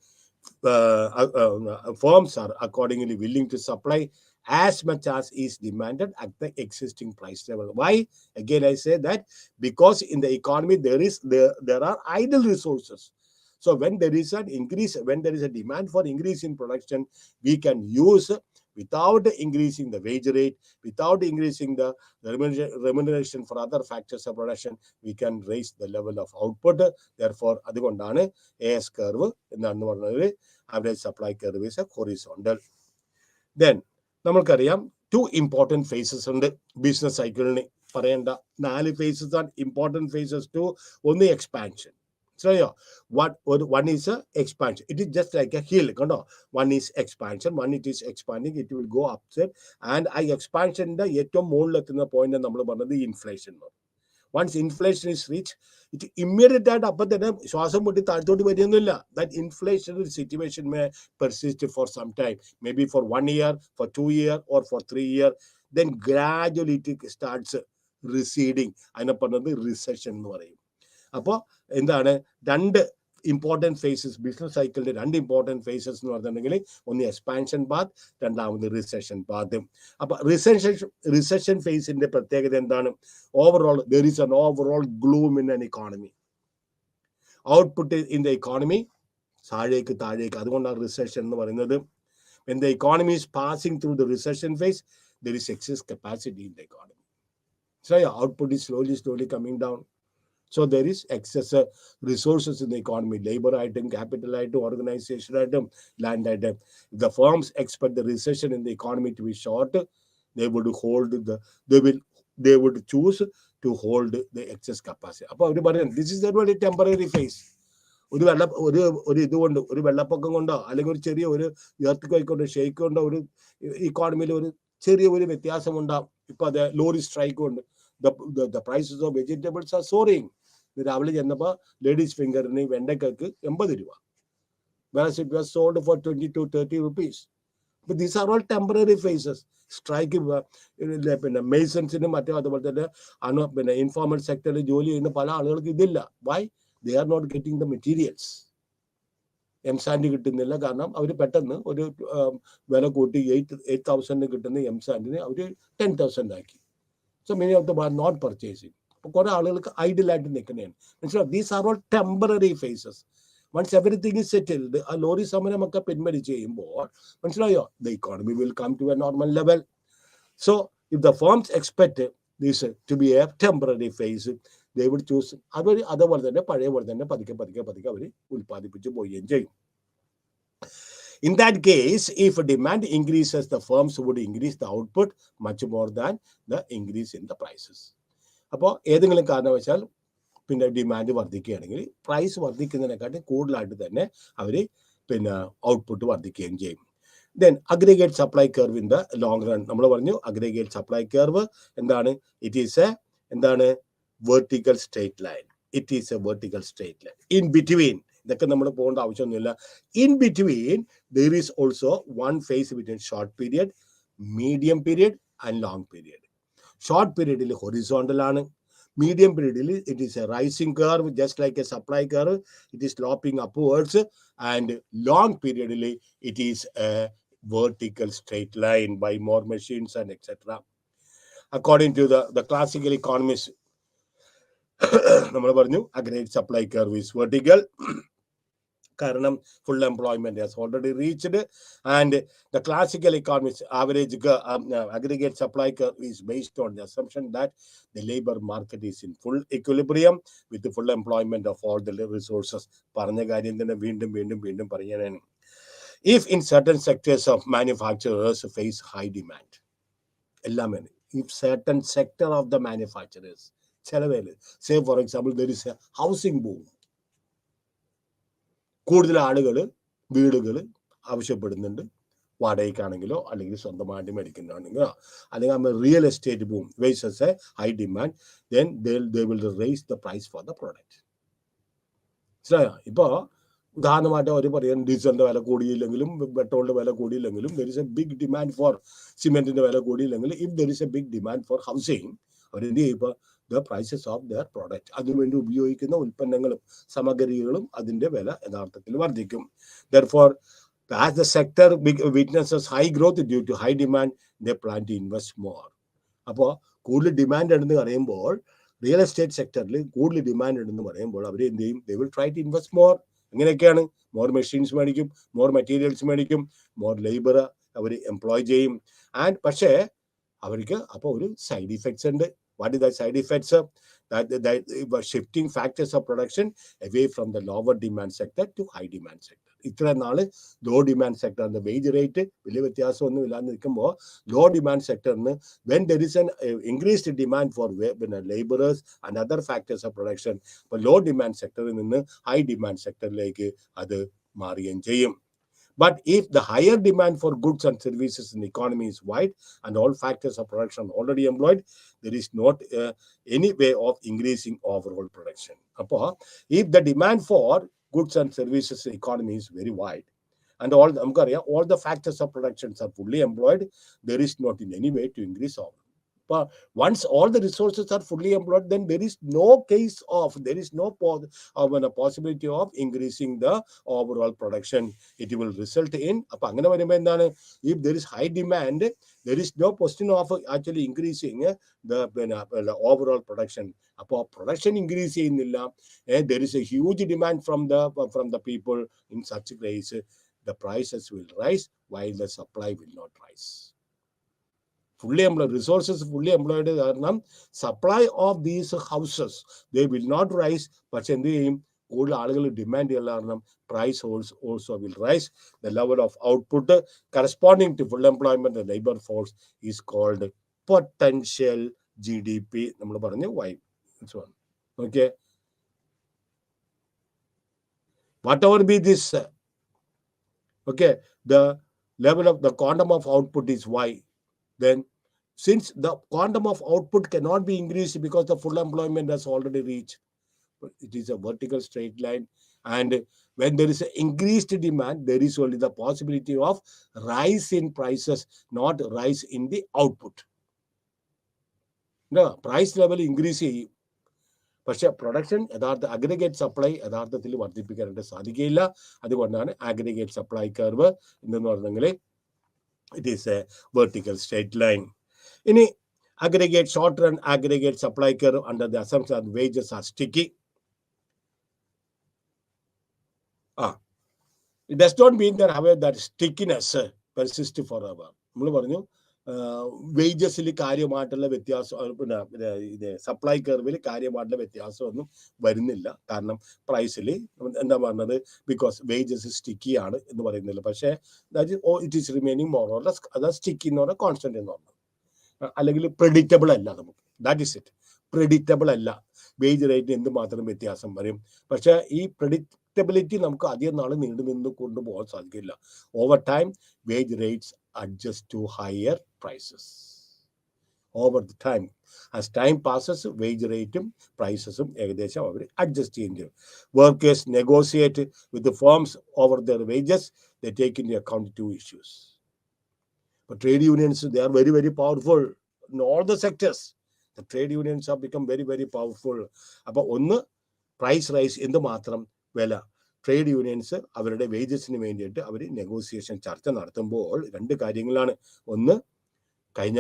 firms are accordingly willing to supply as much as is demanded at the existing price level. Why? Again, I say that because in the economy there are idle resources. So when there is an increase, when there is a demand for increase in production, we can use, without increasing the wage rate, without increasing the remuneration for other factors of production, we can raise the level of output. Therefore, അതുകൊണ്ടാണ് AS curve എന്താണെന്ന് പറഞ്ഞത്, average supply curve is a horizontal. Then നമ്മൾക്കറിയാം 2 important phases ഉണ്ട് business സൈക്കിളിന്. പറയേണ്ട 4 phases ആണ് important phases. ഒന്ന് expansion. So one is a expansion. It is just like a hill. One is expansion, one it is expanding, it will go upside. And I expansion the ഏറ്റവും മുകളിലെത്തുന്ന point നമ്മൾ പറഞ്ഞത് inflation. Once inflation is reached, it immediately അപ്പം തന്നെ ശ്വാസം മുട്ടി താഴ്ത്തോട്ട് വരുന്നില്ല. That inflationary situation may persist for some time, maybe for 1 year, for 2 years, or for 3 years. Then gradually it starts receding. അതിനെ പറഞ്ഞത് റിസഷൻ എന്ന് പറയും. അപ്പോൾ എന്താണ്, 2 important phases, ബിസിനസ് സൈക്കിളിന്റെ 2 important phases എന്ന് പറഞ്ഞിട്ടുണ്ടെങ്കിൽ, ഒന്ന് എക്സ്പാൻഷൻ പാത്ത്, രണ്ടാമത് റിസഷൻ പാത്ത്. അപ്പൊ റിസഷൻ ഫേസിന്റെ പ്രത്യേകത എന്താണ്? Overall there is an overall gloom in an economy. Output in the economy താഴേക്ക്. അതുകൊണ്ടാണ് റിസഷൻ എന്ന് പറയുന്നത്. When the economy is passing through the recession phase, there is excess capacity in the economy. So output is slowly coming down. So there is excess resources in the economy, labor item, capital item, organization item, land item. If the firms expect the recession in the economy to be short, they would choose to hold the excess capacity. This is a temporary phase. ഒരു ഇതുകൊണ്ട്, ഒരു വെള്ളപ്പൊക്കം കൊണ്ടോ അല്ലെങ്കിൽ ഒരു ചെറിയ ഒരു earthquake കൊണ്ടോ ഷെയ്ക്ക് കൊണ്ടോ ഒരു ഇക്കോണമിയിൽ ഒരു ചെറിയ ഒരു വ്യത്യാസം ഉണ്ടാവും. ഇപ്പൊ അത് ലോറി സ്ട്രൈക്ക് കൊണ്ട് the prices of vegetables are soaring. രാവിലെ ചെന്നപ്പോൾ ലേഡീസ് ഫിംഗറിന് വെണ്ടയ്ക്കക്ക് 80 രൂപ, whereas it was sold for 20 to 30 rupees. But these are all temporary phases. Strike പിന്നെ മെയ്സൺസിനും മറ്റോ അതുപോലെ തന്നെ പിന്നെ ഇൻഫോർമൽ സെക്ടറിൽ ജോലി ചെയ്യുന്ന പല ആളുകൾക്ക് ഇതില്ല. Why? They are not getting the materials. M sand കിട്ടുന്നില്ല. കാരണം അവർ പെട്ടെന്ന് ഒരു വില കൂട്ടി 8,000 കിട്ടുന്ന എംസാൻഡിന് അവർ 10,000 ആക്കി. So many of them are not purchasing. കുറെ ആളുകൾക്ക് ഐഡിലായിട്ട് നിൽക്കുന്നതാണ്. മനസ്സിലാവും? These are all temporary phases. Once everything is settled, ആ ലോറി സമരമൊക്കെ പിൻവലിച്ച് കഴിയുമ്പോൾ മനസ്സിലായോ, the economy will come to a normal level. So if the firms expect this to be a temporary phase, they would choose. അതേപോലെ തന്നെ പഴയ പോലെ തന്നെ പതുക്കെ അവർ ഉൽപ്പാദിപ്പിച്ച് പോവുകയും ചെയ്യും. In that case, if demand increases, the firms would increase the output much more than the increase in the prices. അപ്പോൾ ഏതെങ്കിലും കാരണവശാൽ പിന്നെ ഡിമാൻഡ് വർദ്ധിക്കുകയാണെങ്കിൽ പ്രൈസ് വർദ്ധിക്കുന്നതിനെക്കാട്ടി കൂടുതലായിട്ട് തന്നെ അവർ പിന്നെ ഔട്ട്പുട്ട് വർദ്ധിക്കുകയും ചെയ്യും. Then aggregate supply curve in the long run. നമ്മൾ പറഞ്ഞു അഗ്രിഗേറ്റ് സപ്ലൈ കർവ് എന്താണ്? ഇറ്റ് ഈസ് എന്താണ്? Vertical straight line. It is a vertical straight line. In between ഇതൊക്കെ നമ്മൾ പോകേണ്ട ആവശ്യമൊന്നുമില്ല. In between there is also one phase between short period, medium period and long period. Short പീരിയഡിൽ horizontal ആണ്. Medium പീരിയഡിൽ it is a rising curve, just like a supply curve, it is sloping upwards. And long പീരിയഡിൽ it is a vertical straight line by more machines and etc. According to the classical economists, നമ്മൾ പറഞ്ഞു aggregate supply curve is vertical. കാരണം full employment has already reached, and the classical economists average aggregate supply curve is based on the assumption that the labor market is in full equilibrium with the full employment of all the resources. പറഞ്ഞ കാര്യം തന്നെ വീണ്ടും പറയാനാണ്. If in certain sectors of manufacturers face high demand, if certain sector of the manufacturers, say for example there is a housing boom, കൂടുതൽ ആളുകൾ വീടുകൾ ആവശ്യപ്പെടുന്നുണ്ട്, വാടകയ്ക്കാണെങ്കിലോ അല്ലെങ്കിൽ സ്വന്തമായിട്ട് മേടിക്കുന്നതാണെങ്കിലോ, അല്ലെങ്കിൽ real estate boom faces a high demand, then they will raise the price for the product. ഇപ്പോൾ ഉദാഹരണമായിട്ട് അവർ പറയാൻ ഡീസലിൻ്റെ വില കൂടിയില്ലെങ്കിലും പെട്രോളിൻ്റെ വില കൂടിയില്ലെങ്കിലും there is a big demand for സിമെൻറ്റിൻ്റെ വില കൂടിയില്ലെങ്കിൽ if there is a big demand for housing അവരെന്ത് ചെയ്യുമ്പോൾ the prices of their product അതിനുവേണ്ടി ഉപയോഗിക്കുന്ന ഉൽപ്പന്നങ്ങളും സാമഗ്രികളും അതിൻ്റെ വില യഥാർത്ഥത്തിൽ വർദ്ധിക്കും. Therefore as the sector witnesses high growth due to high demand, they plan to invest more. അപ്പോൾ കൂടുതൽ ഡിമാൻഡ് ഉണ്ടെന്ന് പറയുമ്പോൾ റിയൽ എസ്റ്റേറ്റ് സെക്ടറിൽ കൂടുതൽ ഡിമാൻഡ് ഉണ്ടെന്ന് പറയുമ്പോൾ അവർ എന്ത് ചെയ്യും? They will try to invest more. എങ്ങനെയൊക്കെയാണ്? മോർ മെഷീൻസ് മേടിക്കും, മോർ മെറ്റീരിയൽസ് മേടിക്കും, മോർ ലേബർ അവർ എംപ്ലോയ് ചെയ്യും. ആൻഡ് പക്ഷേ അവർക്ക് അപ്പോൾ ഒരു സൈഡ് ഇഫക്ട്സ് ഉണ്ട്. What is the side effects? That shifting factors of production away from the lower demand sector to high demand sector. ഇത്ര നാള് ലോ ഡിമാൻഡ് സെക്ടറിന്റെ വേജ് റേറ്റ് വലിയ വ്യത്യാസമൊന്നും ഇല്ലാന്ന് നിൽക്കുമ്പോൾ ലോ ഡിമാൻഡ് സെക്ടറിന് when there is an increased demand for labourers and other factors of production, അപ്പോൾ low demand സെക്ടറിൽ നിന്ന് ഹൈ ഡിമാൻഡ് സെക്ടറിലേക്ക് അത് മാറുകയും ചെയ്യും. But if the higher demand for goods and services in the economy is wide and all factors of production already employed, there is not any way of increasing overall production. If the demand for goods and services in the economy is very wide and all the factors of production are fully employed, there is not in any way to increase overall. But once all the resources are fully employed, then there is no possibility of increasing the overall production. It will result in, if there is high demand, there is no question of actually increasing the overall production. Production increase there is a huge demand from the people. In such a case, the prices will rise while the supply will not rise. Fully employed resources, fully employed കാരണം supply of these houses they will not rise, പക്ഷെ എന്ത് ചെയ്യും? കൂടുതൽ ആളുകൾ demand ചെയ്യുന്ന കാരണം price also will rise. The level of output corresponding to full employment of labor force is called potential GDP. നമ്മൾ പറഞ്ഞു Y. Okay. Whatever be this, okay, the level of the quantum of output is Y. Then since the quantum of output cannot be increased because the full employment has already reached, it is a vertical straight line, and when there is an increased demand, there is only the possibility of rise in prices, not rise in the output. No, price level increase ചെയ്യും, പക്ഷെ production aggregate supply യഥാർത്ഥത്തിൽ വർദ്ധിപ്പിക്കാനായിട്ട് സാധിക്കില്ല. അതുകൊണ്ടാണ് aggregate supply curve എന്ന് പറഞ്ഞെങ്കിൽ it is a vertical straight line. Ini aggregate short run aggregate supply curve under the assumption that wages are sticky. It does not mean that however that stickiness persists forever. നമ്മൾ പറഞ്ഞു വേജസിൽ കാര്യമായിട്ടുള്ള വ്യത്യാസം, പിന്നെ supply കർവിൽ കാര്യമായിട്ടുള്ള വ്യത്യാസമൊന്നും വരുന്നില്ല. കാരണം പ്രൈസിൽ എന്താ പറഞ്ഞത്, ബിക്കോസ് വേജസ് സ്റ്റിക്കി ആണ് എന്ന് പറയുന്നില്ല. പക്ഷേ it is remaining more or less. അത് സ്റ്റിക്കി എന്ന് പറഞ്ഞാൽ കോൺസ്റ്റന്റ് എന്ന് പറഞ്ഞു, അല്ലെങ്കിൽ പ്രെഡിക്റ്റബിൾ അല്ല. നമുക്ക് ദാറ്റ് ഇസ് ഇറ്റ്, പ്രെഡിക്റ്റബിൾ അല്ല. വേജ് റേറ്റിന് എന്തുമാത്രം വ്യത്യാസം വരും, പക്ഷേ ഈ predictability നമുക്ക് അധികം നാൾ നീണ്ടു നിന്ന് കൊണ്ടുപോകാൻ സാധിക്കില്ല. Over time wage rates adjust to higher prices. Over the time, as time passes, wage rate prices ഏകദേശം അവർ അഡ്ജസ്റ്റ് ചെയ്യും. Workers negotiate with the firms over their wages. They take into account two issues. But trade unions, they are very, very powerful in all the sectors. The trade unions have become very, very powerful. അപ്പോൾ ഒന്ന് price rice എന്ത് മാത്രം വില, trade unions അവരുടെ വേജസിന് വേണ്ടിയിട്ട് അവർ negotiation ചർച്ച നടത്തുമ്പോൾ രണ്ട് കാര്യങ്ങളാണ്. ഒന്ന്, കഴിഞ്ഞ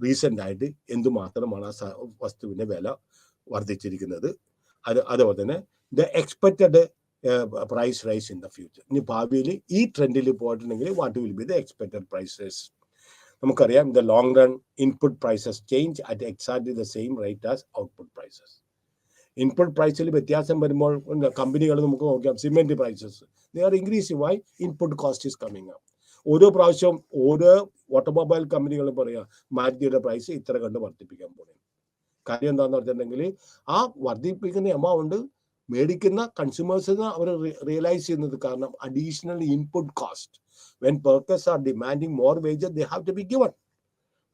റീസെൻ്റ് ആയിട്ട് എന്തുമാത്രമാണ് ആ വസ്തുവിൻ്റെ വില വർദ്ധിച്ചിരിക്കുന്നത്, അതുപോലെ തന്നെ the expected price rise in the future. ഇനി ഭാവിയിൽ ഈ ട്രെൻഡിൽ പോയിട്ടുണ്ടെങ്കിൽ what will be the expected price rise. നമുക്കറിയാം, the long run input prices change at exactly the same rate as output prices. Input പ്രൈസിൽ വ്യത്യാസം വരുമ്പോൾ കമ്പനികൾ നമുക്ക് നോക്കാം, cement prices they are increasing. Why? Input cost is coming up. ഓരോ പ്രാവശ്യവും ഓരോ ഓട്ടോമൊബൈൽ കമ്പനികളും പറയാം മാരുതിയുടെ പ്രൈസ് ഇത്ര കണ്ട് വർദ്ധിപ്പിക്കാൻ പോകുന്നത്. കാര്യം എന്താണെന്ന് പറഞ്ഞിട്ടുണ്ടെങ്കിൽ ആ വർദ്ധിപ്പിക്കുന്ന എമൗണ്ട് മേടിക്കുന്ന കൺസ്യൂമേഴ്സിന് അവർ റിയലൈസ് ചെയ്യുന്നത് കാരണം additional input cost. When workers are demanding more wages they have to be given.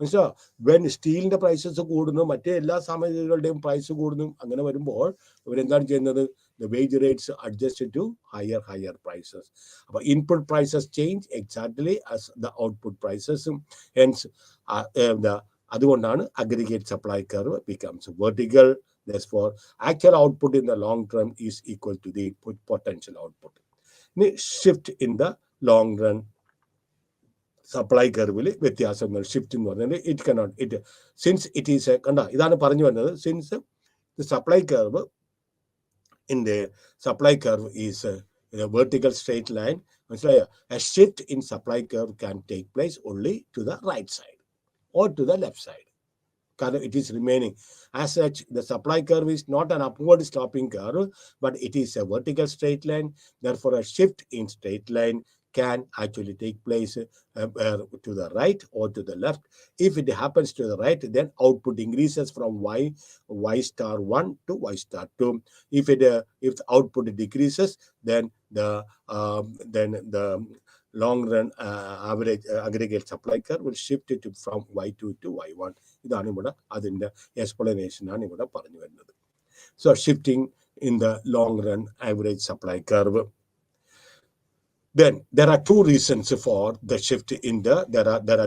മനസ്സിലാ? വെൻ സ്റ്റീലിന്റെ പ്രൈസസ് കൂടുന്നു, മറ്റേ എല്ലാ സാമഗ്രികളുടെയും പ്രൈസ് കൂടുന്നു, അങ്ങനെ വരുമ്പോൾ ഇവരെന്താണ് ചെയ്യുന്നത്, the wage rates adjusted to higher prices. But input prices change exactly as the output prices. Hence, the aggregate supply curve becomes vertical. Therefore, actual output in the long term is equal to the potential output. Shift in the long run supply curve shift in it cannot since it is a since the supply curve in the supply curve is a vertical straight line, a shift in supply curve can take place only to the right side or to the left side. It is remaining. As such, the supply curve is not an upward sloping curve, but it is a vertical straight line. Therefore, a shift in straight line can actually take place to the right or to the left. If it happens to the right, then output increases from y star 1 to y star 2. If the output decreases, then the long run average aggregate supply curve will shift it from y2 to y1. ഇതാണ് ഇവിടെ അതിൻ്റെ explanation ആണ് ഇവിടെ പറഞ്ഞു വരുന്നത്. So shifting in the long run average supply curve. Then there are two reasons for the shift in the there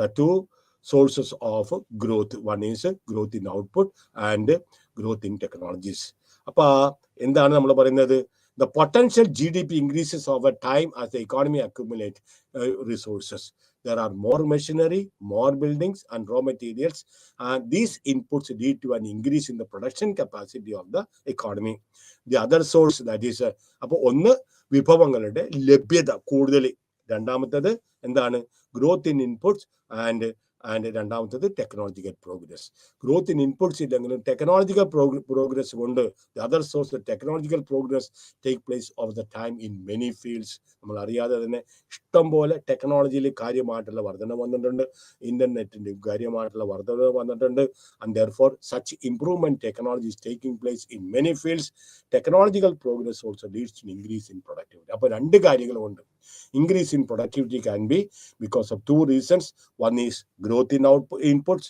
are two sources of growth. One is growth in output and growth in technologies. അപ്പോൾ എന്താണ് നമ്മൾ പറയുന്നത്? The potential GDP increases over time as the economy accumulates resources. There are more machinery, more buildings, and raw materials. And these inputs lead to an increase in the production capacity of the economy. The other source, that is, അപ്പോൾ ഒന്ന് വിഭവങ്ങളുടെ ലഭ്യത കൂടുതൽ, രണ്ടാമത്തത് എന്താണ്? Growth in inputs and രണ്ടാമത്തത് technological progress. Growth in inputs ഇല്ലെങ്കിലും technological progress കൊണ്ട് the other source, the technological progress take place over the time in many fields. നമ്മൾ അറിയാതെ തന്നെ ഇഷ്ടംപോലെ ടെക്നോളജിയിൽ കാര്യമായിട്ടുള്ള വർധന വന്നിട്ടുണ്ട്, ഇന്റർനെറ്റിന്റെ കാര്യമായിട്ടുള്ള വർധന വന്നിട്ടുണ്ട്. And therefore such improvement technology is taking place in many fields. Technological progress also leads to an increase in productivity. അപ്പോൾ രണ്ട് കാര്യങ്ങളുണ്ട്. Increase in productivity can be because of two reasons. One is growth in inputs,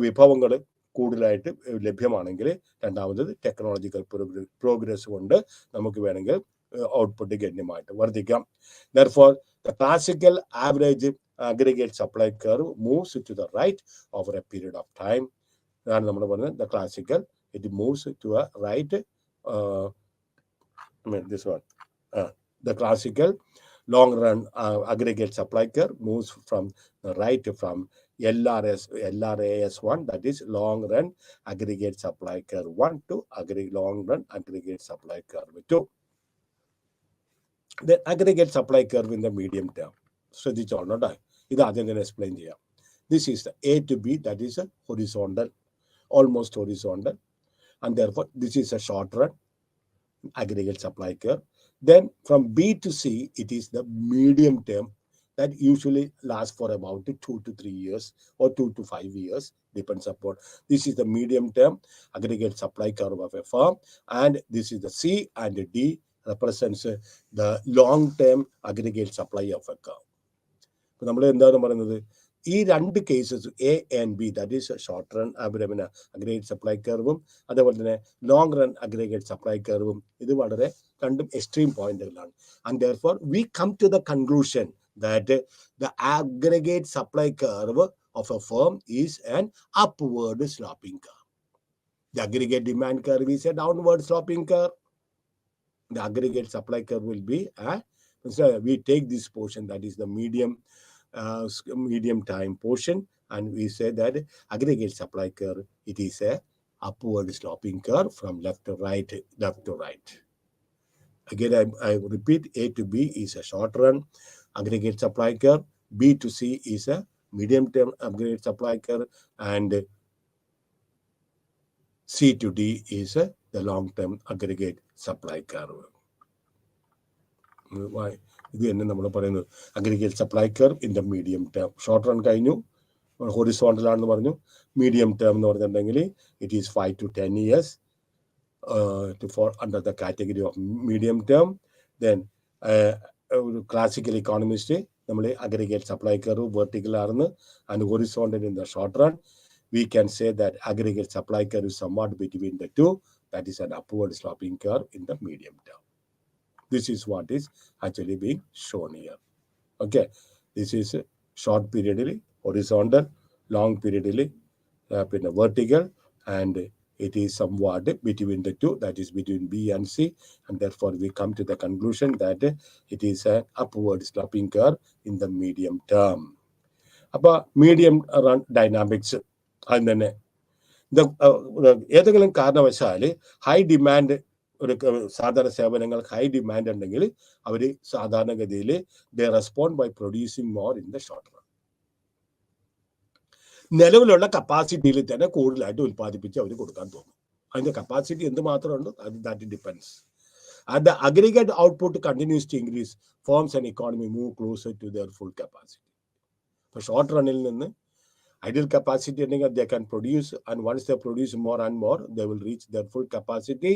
വിഭവങ്ങൾ കൂടുതലായിട്ട് ലഭ്യമാണെങ്കിൽ. രണ്ടാമത് technological progress കൊണ്ട് നമുക്ക് വേണമെങ്കിൽ output ഗണ്യമായിട്ട് വർദ്ധിക്കാം. Therefore, the classical average aggregate supply curve moves to the right over a period of time. അതാണ് നമ്മൾ പറഞ്ഞത്. The classical, it moves to a right. This one. The classical long run aggregate supply curve moves from the right from LRAS1, that is long run aggregate supply curve 1, to long run aggregate supply curve 2. The aggregate supply curve in the medium term. ശ്രദ്ധിച്ചോളൂ കേട്ടോ, ഇത് ആദ്യം തന്നെ explain ചെയ്യാം. This is the A to B, that is a horizontal, almost horizontal, and therefore this is a short run aggregate supply curve. Then from B to C, it is the medium term that usually lasts for about 2 to 3 years or 2 to 5 years, depends upon. This is the medium term aggregate supply curve of a firm, and this is the C, and the D represents the long term aggregate supply of a curve. ഇപ്പോൾ നമ്മൾ എന്താണ് പറയുന്നത്? ഈ രണ്ട് cases A and B, that is short run aggregate supply കർവും അതേപോലെ തന്നെ long run aggregate supply കർവും, ഇത് വളരെ രണ്ടും എക്സ്ട്രീം പോയിന്റുകളാണ്. And therefore we come to the conclusion that the aggregate supply curve of a firm is an upward sloping curve. The aggregate demand curve is a downward sloping curve. The aggregate supply curve will be we take this portion, that is the medium time portion, and we say that aggregate supply curve, it is a upward sloping curve from left to right. Again, I repeat, A to B is a short run aggregate supply curve, B to C is a medium term aggregate supply curve, and C to D is the long term aggregate supply curve. Why? ഇത് തന്നെ നമ്മൾ പറയുന്നത് aggregate supply curve in the medium term. Short run കഴിഞ്ഞു, horizontal ആണെന്ന് പറഞ്ഞു. Medium term എന്ന് പറഞ്ഞിട്ടുണ്ടെങ്കിൽ it is 5 to 10 years to fall under the category of medium term. Then classical economist നമ്മൾ അഗ്രിഗേറ്റ് സപ്ലൈ കർവ് വെർട്ടിക്കൽ ആണെന്ന് and horizontal in the short run. We can say that aggregate supply curve is somewhat between the two, that is an upward sloping curve in the medium term. This is what is actually being shown here. Okay, this is short period horizontal, long period vertical, and it is somewhat between the two, that is between B and C, and therefore we come to the conclusion that it is an upward sloping curve in the medium term. About medium run dynamics, and then ഏതെങ്കിലും കാരണവശാൽ high demand ഒരു സാധാരണ സേവനങ്ങൾ high demand ഉണ്ടെങ്കിൽ അവർ സാധാരണഗതിയിൽ they respond by producing more in the short run. നിലവിലുള്ള കപ്പാസിറ്റിയിൽ തന്നെ കൂടുതലായിട്ട് ഉൽപ്പാദിപ്പിച്ച് അവർ കൊടുക്കാൻ തോന്നും. അതിന്റെ കപ്പാസിറ്റി എന്ത് മാത്രമുണ്ട്, that depends. And the aggregate output continues to increase, firms and economy move closer to their full capacity. For short run-il ninnu ideal capacity endinga they can produce, and once they produce more and more, they will reach their full capacity.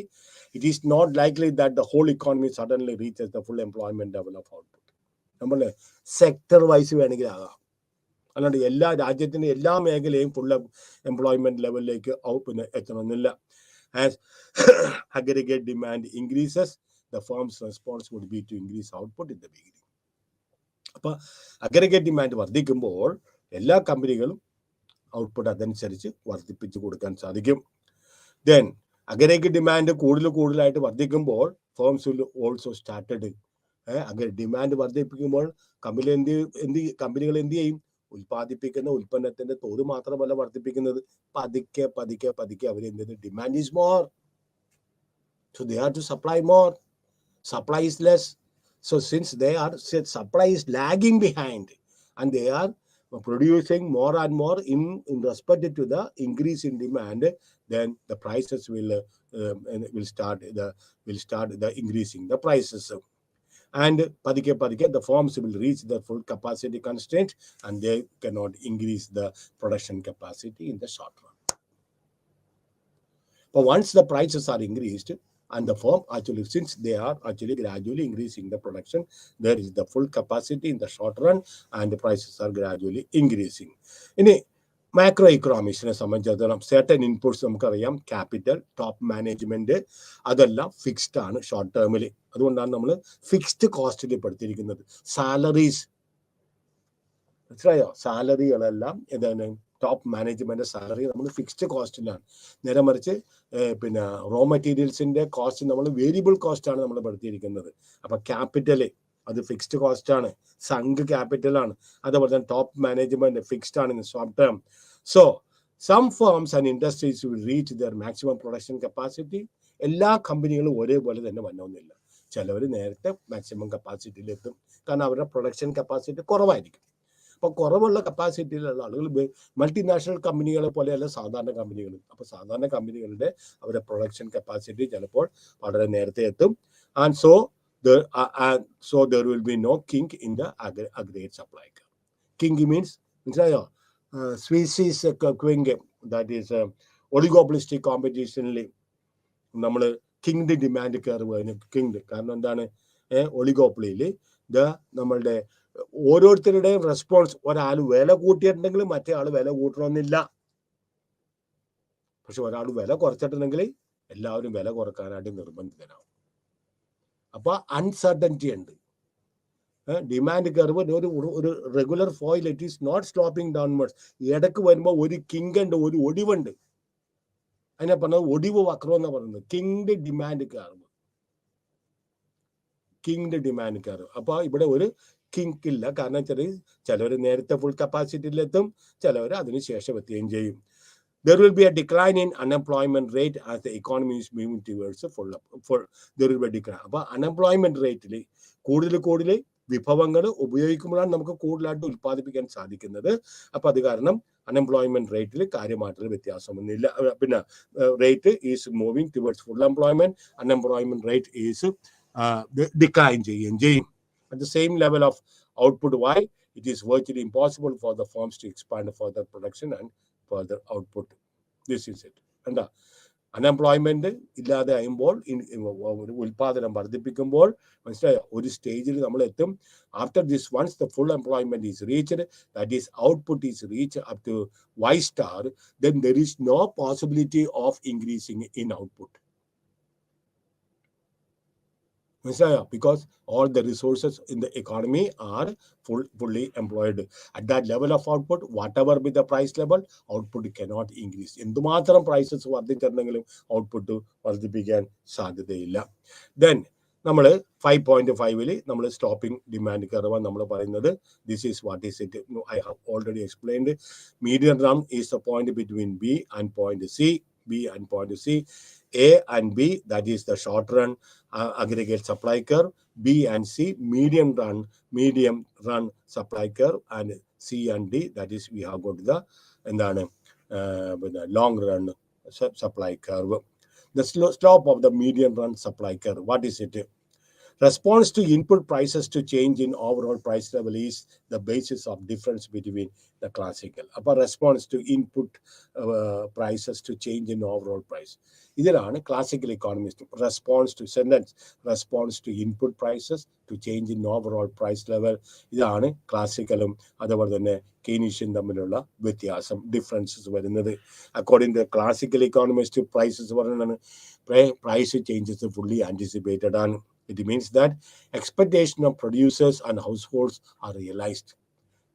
It is not likely that the whole economy suddenly reaches the full employment level of output. Nammal sector wise venengil agam, അല്ലാണ്ട് എല്ലാ രാജ്യത്തിന്റെ എല്ലാ മേഖലയും full employment ലെവലിലേക്ക് എത്തണമെന്നില്ല. As aggregate demand increases, the firm's response would be to increase output in the beginning. അപ്പോൾ aggregate demand വർദ്ധിക്കുമ്പോൾ എല്ലാ കമ്പനികളും ഔട്ട്പുട്ട് അതനുസരിച്ച് വർദ്ധിപ്പിച്ചു കൊടുക്കാൻ സാധിക്കും. ദെൻ അഗ്രിഗേറ്റ് ഡിമാൻഡ് കൂടുതലായിട്ട് വർദ്ധിക്കുമ്പോൾ firms will also started demand വർദ്ധിപ്പിക്കുമ്പോൾ കമ്പനികൾ എന്ത് ചെയ്യും, ഉൽപ്പാദിപ്പിക്കുന്ന ഉൽപ്പന്നത്തിന്റെ തോത് മാത്രമല്ല വർദ്ധിപ്പിക്കുന്നത്, പതുക്കെ അവർ എന്ത് ചെയ്യുന്നത്, demand is more, so they have to supply more, supply is less. So since supply is lagging behind and they are producing more and more in respect to the increase in demand, then the prices will start the increasing the prices. And padike the firms will reach the full capacity constraint and they cannot increase the production capacity in the short run. But once the prices are increased and the firm actually, since they are actually gradually increasing the production, there is the full capacity in the short run and the prices are gradually increasing. In a macro economics സംബന്ധിച്ചിടത്തോളം certain inputs നമുക്കറിയാം, capital, top management, അതെല്ലാം fixed ആണ് short ടേമിൽ. അതുകൊണ്ടാണ് നമ്മൾ fixed കോസ്റ്റിൽ പെടുത്തിയിരിക്കുന്നത്. Salaries, മനസ്സിലായോ, സാലറികളെല്ലാം എന്താണ്, ടോപ്പ് മാനേജ്മെന്റ് സാലറി നമ്മൾ ഫിക്സ്ഡ് കോസ്റ്റിലാണ്. നേരെ മറിച്ച് പിന്നെ റോ മെറ്റീരിയൽസിന്റെ കോസ്റ്റ് നമ്മൾ വേരിയബിൾ കോസ്റ്റ് ആണ് നമ്മൾ പെടുത്തിയിരിക്കുന്നത്. അപ്പൊ ക്യാപിറ്റല് അത് ഫിക്സ്ഡ് കോസ്റ്റ് ആണ്, സങ്ക് ക്യാപിറ്റൽ ആണ്. അതേപോലെ തന്നെ ടോപ്പ് മാനേജ്മെന്റ് ഫിക്സ്ഡ് ആണ് in short term. So some firms and industries will reach their maximum production capacity. എല്ലാ കമ്പനികളും ഒരേപോലെ തന്നെ വന്നൊന്നുമില്ല. ചിലവർ നേരത്തെ മാക്സിമം കപ്പാസിറ്റിയിലെത്തും, കാരണം അവരുടെ പ്രൊഡക്ഷൻ കപ്പാസിറ്റി കുറവായിരിക്കും. അപ്പോൾ കുറവുള്ള കപ്പാസിറ്റിയിലുള്ള ആളുകൾ മൾട്ടിനാഷണൽ കമ്പനികളെ പോലെയല്ല സാധാരണ കമ്പനികൾ. അപ്പോൾ സാധാരണ കമ്പനികളുടെ അവരുടെ പ്രൊഡക്ഷൻ കപ്പാസിറ്റി ചിലപ്പോൾ വളരെ നേരത്തെ എത്തും. And so there will be no kink in the aggregate supply. Kink means, മനസ്സിലായോ, species kink, that is oligopolistic കോമ്പറ്റീഷനിൽ നമ്മൾ കിങ്ഡ് ഡിമാൻഡ് കർവ് കിങ്ഡ്. കാരണം എന്താണ്, ഒളിഗോപ്പൊളിയിൽ നമ്മളുടെ ഓരോരുത്തരുടെയും റെസ്പോൺസ്, ഒരാൾ വില കൂട്ടിയിട്ടുണ്ടെങ്കിൽ മറ്റേ ആൾ വില കൂട്ടണമെന്നില്ല. പക്ഷെ ഒരാൾ വില കുറച്ചിട്ടുണ്ടെങ്കിൽ എല്ലാവരും വില കുറക്കാനായിട്ട് നിർബന്ധിതനാവും. അപ്പൊ അൺസർട്ടനിറ്റി ഉണ്ട്. ഡിമാൻഡ് കർവ് ഒരു regular foil, it is not sloping downwards. ഇടക്ക് വരുമ്പോൾ ഒരു കിങ് ഉണ്ട്, ഒരു ഒടിവുണ്ട്. അതിനെ പറഞ്ഞത് ഒടിവ് വക്രം എന്നാ പറയുന്നത്, കിങ്ഡ് ഡിമാൻഡ് കർവ്. അപ്പൊ ഇവിടെ ഒരു കിങ്ക് ഇല്ല. കാരണം ചിലവർ നേരത്തെ ഫുൾ കപ്പാസിറ്റിയിലെത്തും, ചിലവർ അതിനുശേഷം എത്തുകയും ചെയ്യും. There will be a decline in unemployment rate as the economy is moving towards there will be a decline. അപ്പോൾ അൺഎംപ്ലോയ്മെന്റ് റേറ്റിൽ കൂടുതൽ വിഭവങ്ങൾ ഉപയോഗിക്കുമ്പോഴാണ് നമുക്ക് കൂടുതലായിട്ട് ഉൽപ്പാദിപ്പിക്കാൻ സാധിക്കുന്നത്. അപ്പൊ അത് കാരണം അൺഎംപ്ലോയ്മെന്റ് റേറ്റിൽ കാര്യമായിട്ടുള്ള വ്യത്യാസമൊന്നുമില്ല. പിന്നെ rate is moving towards full employment, unemployment rate is decline ചെയ്യുകയും ചെയ്യും. At the same level of output, why it is virtually impossible for the firms to expand further production and further output. This is it. എന്താ, unemployment ഇല്ലാതെ ആകുമ്പോൾ ഉൽപാദനം വർദ്ധിപ്പിക്കുമ്പോൾ മനസ്സിലായോ, ഒരു സ്റ്റേജിൽ നമ്മൾ എത്തും. After this, once the full employment is reached, that is output is reach up to Y star, then there is no possibility of increasing in output. Because all the resources in the economy are fully employed. At that level of output, whatever be the price level, output cannot increase. എന്തുമാത്രം prices വർദ്ധിച്ചിട്ടുണ്ടെങ്കിലും output വർദ്ധിപ്പിക്കാൻ സാധ്യതയില്ല. Then നമ്മൾ 5.5 നമ്മൾ stopping demand curve നമ്മൾ പറയുന്നത് this is what is it. I have already explained. Medium run is the point between B and point C. A and B, that is the short run aggregate supply curve. B and C, medium run supply curve. And C and D, that is we have got the long run supply curve. The slope of the medium run supply curve, what is it? Response to input prices to change in overall price level is the basis of difference between the classical. Upper response to input prices to change in overall price. ഇതിലാണ് classical economist response to input prices to change in overall price level. ഇതാണ് ക്ലാസിക്കലും അതുപോലെ തന്നെ Keynesian തമ്മിലുള്ള വ്യത്യാസം, differences വരുന്നത്. According to classical economist prices പറയുന്നത് price changes fully anticipated ആണ്. It means that expectation of producers and households are realized.